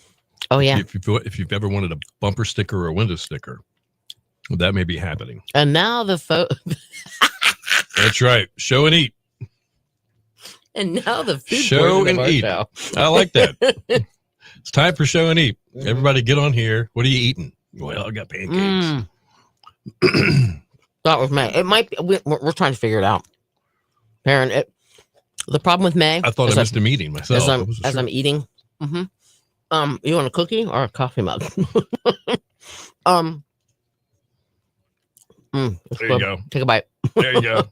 Oh yeah. If you've ever wanted a bumper sticker or a window sticker, that may be happening. And now the That's right. Show and eat. And now the food show and eat. Show. I like that. It's time for show and eat. Everybody get on here. What are you eating? Well, I got pancakes. That was May. It might be. We're trying to figure it out. Aaron, the problem with May. I thought I missed a meeting myself. As I'm eating. You want a cookie or a coffee mug? There you go. Take a bite. There you go.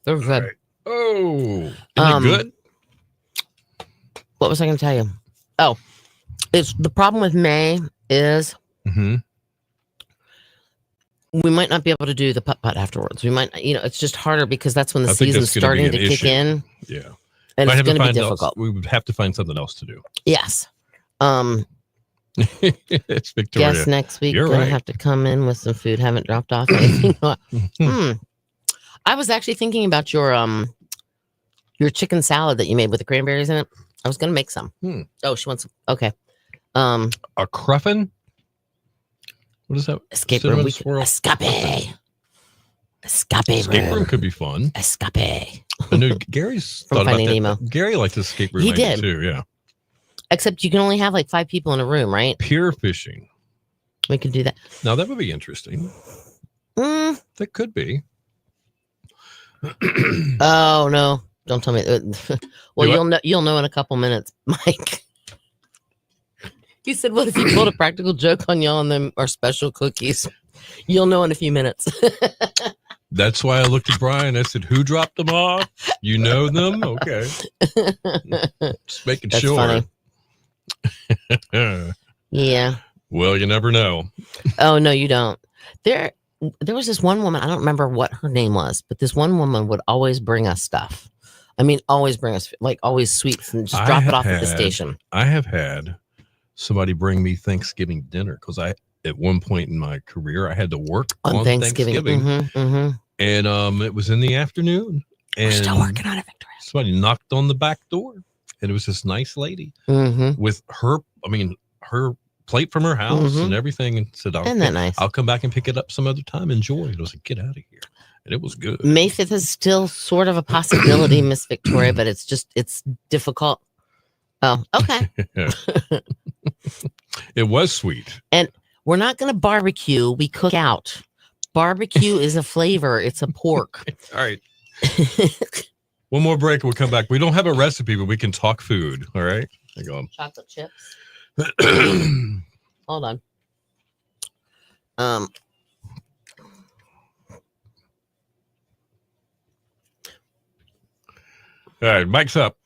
They're good. Right. Oh, is it good? What was I going to tell you? Oh, it's the problem with May is we might not be able to do the putt-putt afterwards. We might, it's just harder because that's when the season's starting to kick in. Yeah. And it's going to be difficult. We would have to find something else to do. Yes. It's Victoria. Guess next week You're gonna right. have to come in with some food. Haven't dropped off anything. I was actually thinking about your chicken salad that you made with the cranberries in it. I was gonna make some. Oh, she wants some. Okay. A cruffin? What is that? Escape room. Escape. Escape room could be fun. Escape. I knew Gary's From thought about Finding that. Nemo. Gary liked the escape room He idea did. too. Yeah. Except you can only have like 5 people in a room, right? Pier fishing. We could do that. Now that would be interesting. That could be. Oh no! Don't tell me. Well, you'll know in a couple minutes, Mike. He said, "What if you told a practical joke on y'all and them are special cookies?" You'll know in a few minutes. That's why I looked at Brian. I said, "Who dropped them off? You know them? Okay." Just making That's sure. funny. Yeah. Well, you never know. Oh no, you don't. There was this one woman. I don't remember what her name was, but this one woman would always bring us stuff. I mean, always bring us always sweets and just drop it off at the station. I have had somebody bring me Thanksgiving dinner because at one point in my career I had to work on Thanksgiving. And it was in the afternoon. And we're still working on it, Victoria. Somebody knocked on the back door, and it was this nice lady with her plate from her house and everything, and said, Isn't that nice? I'll come back and pick it up some other time. Enjoy it. I was like, get out of here. And it was good. May 5th is still sort of a possibility, Miss Victoria, but it's difficult. Oh, okay. It was sweet. And we're not going to barbecue. We cook out. Barbecue is a flavor. It's a pork. All right. One more break. We'll come back. We don't have a recipe, but we can talk food. All right. Hang on. Chocolate chips. Hold on. All right. Mike's up.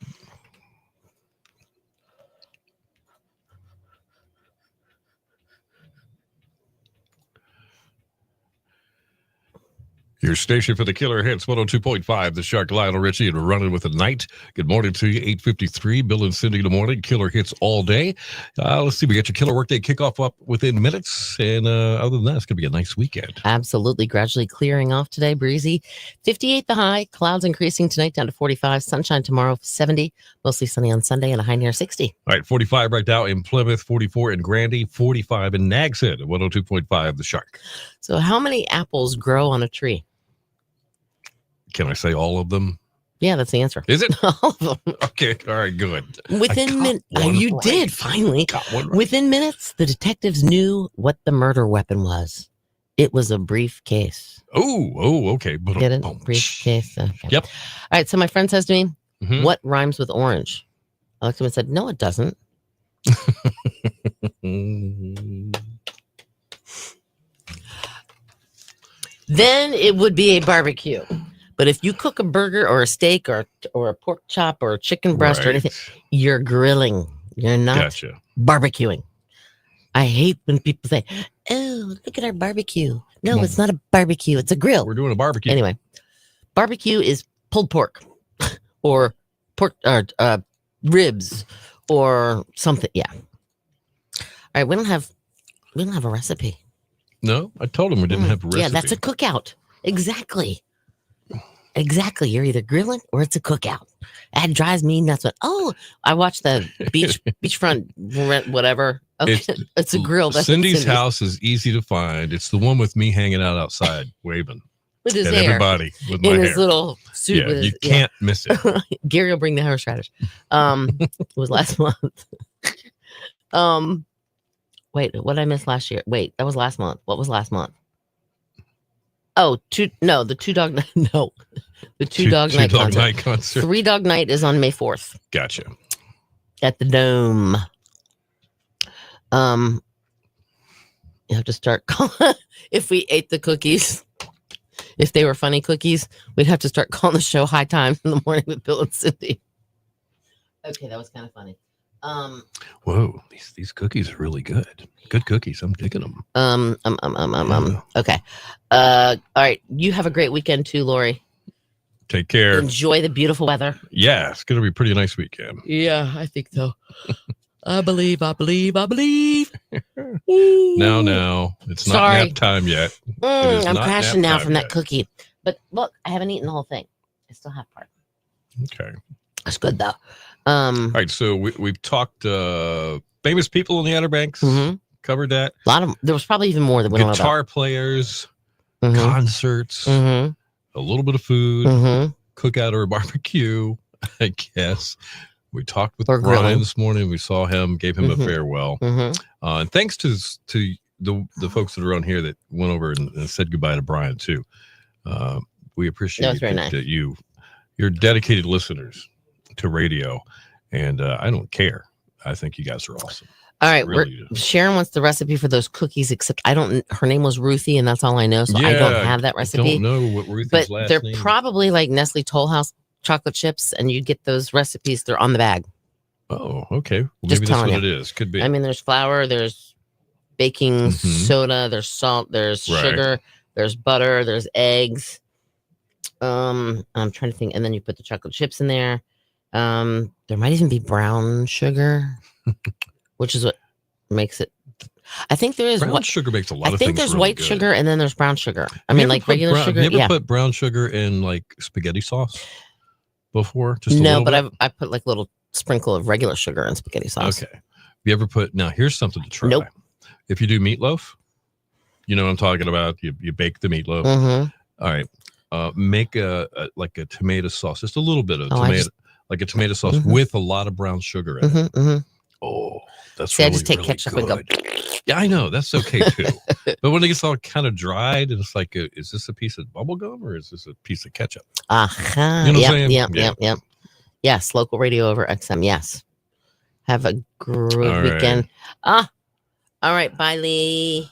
Your station for the Killer Hits, 102.5, the Shark, Lionel Richie, and Running with the Night. Good morning to you, 8:53. Bill and Cindy in the morning. Killer Hits all day. Let's see, we got your Killer Workday kickoff up within minutes. And other than that, it's going to be a nice weekend. Absolutely. Gradually clearing off today. Breezy. 58 the high. Clouds increasing tonight down to 45. Sunshine tomorrow, 70. Mostly sunny on Sunday and a high near 60. All right, 45 right now in Plymouth, 44 in Grandy, 45 in Nags Head, 102.5, the Shark. So how many apples grow on a tree? Can I say all of them? Yeah, that's the answer. Is it? All of them. Okay. All right, good. Within minutes. You did, finally. Got one right. Within minutes, the detectives knew what the murder weapon was. It was a briefcase. Oh, okay. Get it? Briefcase. Okay. Yep. All right, so my friend says to me, what rhymes with orange? I looked at him and said, no, it doesn't. Then it would be a barbecue. But if you cook a burger or a steak or a pork chop or a chicken breast or anything, you're grilling. You're not barbecuing. I hate when people say, oh, look at our barbecue. No, it's not a barbecue. It's a grill. We're doing a barbecue. Anyway, barbecue is pulled pork or pork or ribs or something. Yeah. All right. We don't have a recipe. No, I told him we didn't have a recipe. Yeah, that's a cookout. Exactly. You're either grilling or it's a cookout. That drives me nuts. I watched the beachfront whatever Okay. It's a grill. That's Cindy's house is easy to find. It's the one with me hanging out outside waving. With his and hair. Everybody with my in hair. his little suit. Yeah, you can't miss it. Gary will bring the horseradish. It was last month. Wait, what did I miss last year? Wait, that was last month. What was last month? Oh, the 2 dog night. No, the 2 dog night concert. 3 dog night is on May 4th. Gotcha. At the Dome. You have to start calling. If we ate the cookies, if they were funny cookies, we'd have to start calling the show High Times in the Morning with Bill and Cindy. Okay, that was kind of funny. Whoa, these cookies are really good. Good cookies. I'm digging them. Okay. All right. You have a great weekend too, Lori. Take care. Enjoy the beautiful weather. Yeah, it's gonna be a pretty nice weekend. Yeah, I think so. I believe. No, it's not Sorry. nap time yet. I'm not crashing nap now time from that yet. cookie. But look, I haven't eaten the whole thing. I still have part. Okay. That's good though. All right, so we've talked famous people in the Outer Banks. Mhm. Covered that. A lot of there was probably even more that we don't know about. Guitar players, Mhm. concerts, Mhm. a little bit of food, Mhm. cookout or a barbecue, I guess. We talked with Or Brian grilling. this morning. We saw him, gave him Mhm. a farewell. Mhm. And thanks to the folks that are on here that went over and said goodbye to Brian too. We appreciate That was very nice. that you're dedicated listeners to radio, and I don't care. I think you guys are awesome. All right, Really do. Sharon wants the recipe for those cookies. Except I don't. Her name was Ruthie, and that's all I know. So I don't have that I recipe. don't know what Ruthie's But last they're name. probably like Nestle Toll House chocolate chips, and you get those recipes. They're on the bag. Oh, okay. Well, Just maybe that's telling what it is. Could be. I mean, there's flour, there's baking Mhm. soda, there's salt, there's Right. sugar, there's butter, there's eggs. I'm trying to think, and then you put the chocolate chips in there. There might even be brown sugar, which is what makes it. I think there is brown what sugar makes a lot I of think things there's really white good. sugar, and then there's brown sugar. I Have mean, you ever like put regular brown- sugar. Have you Yeah. ever put brown sugar in like spaghetti sauce before? Just a No, little but bit? I put like a little sprinkle of regular sugar in spaghetti sauce. Okay. Have you ever put? Now here's something to try. Nope. If you do meatloaf, you know what I'm talking about. You bake the meatloaf. Mm-hmm. All right. Make a like a tomato sauce, just a little bit of Oh, I tomato, like a tomato sauce Mhm. with a lot of brown sugar in it. Mm-hmm, mm-hmm. Oh, that's See, I really, just take really ketchup good. and go. Yeah, I know that's okay too. But when it gets all kind of dried, and it's like, is this a piece of bubble gum or is this a piece of ketchup? Aha. You know what I'm Yep, saying? yep. Yes, local radio over XM. Yes. Have a great All right. weekend. All right. Bye, Lee.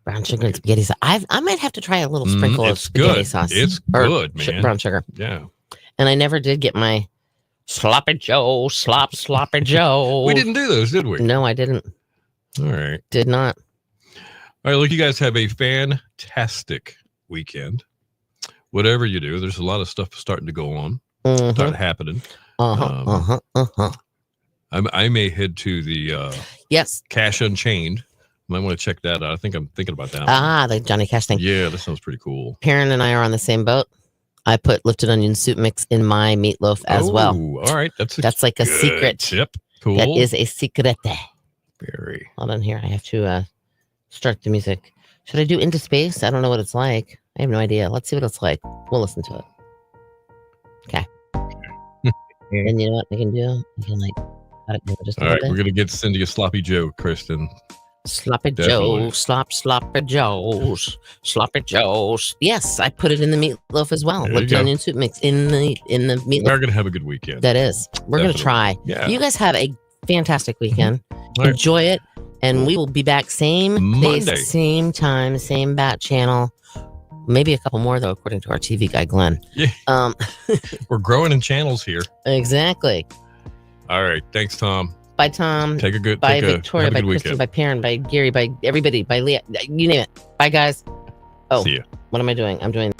Brown sugar and spaghetti sauce. I might have to try a little sprinkle of It's spaghetti good. sauce. It's or good, man. brown sugar. Yeah. And I never did get my sloppy Joe, sloppy Joe. We didn't do those, did we? No, I didn't. All right. Did not. All right. Look, you guys have a fantastic weekend. Whatever you do, there's a lot of stuff starting to go on, Mhm. start happening. I may head to the Yes. Cash Unchained. Might want to check that out. I think I'm thinking about that. one. The Johnny Cash thing. Yeah, that sounds pretty cool. Perrin and I are on the same boat. I put lifted onion soup mix in my meatloaf as well. All right. That's like a good secret. tip. Cool. That is a secret. Very. Hold on here. I have to start the music. Should I do Into Space? I don't know what it's like. I have no idea. Let's see what it's like. We'll listen to it. Okay. And you know what I can do? I can like cut it down just a All little right. bit. We're going to get Cindy a sloppy Joe, Kristen. Sloppy Definitely. Joe, sloppy Joes, sloppy Joes. Yes, I put it in the meatloaf as well. There you Lifted go. onion soup mix in the We're meatloaf. going to have a good weekend. That is. We're gonna Definitely. try. Yeah. You guys have a fantastic weekend. All right. Enjoy it, and we will be back same Monday. place, same time, same bat channel. Maybe a couple more though, according to our TV guy Glenn. Yeah. We're growing in channels here. Exactly. All right. Thanks, Tom. By Tom, Take a good by take a- Victoria, have a by good Kristen, weekend. by Perrin, by Gary, by everybody, by Leah. You name it. Bye, guys. Oh, See ya. what am I doing? I'm doing.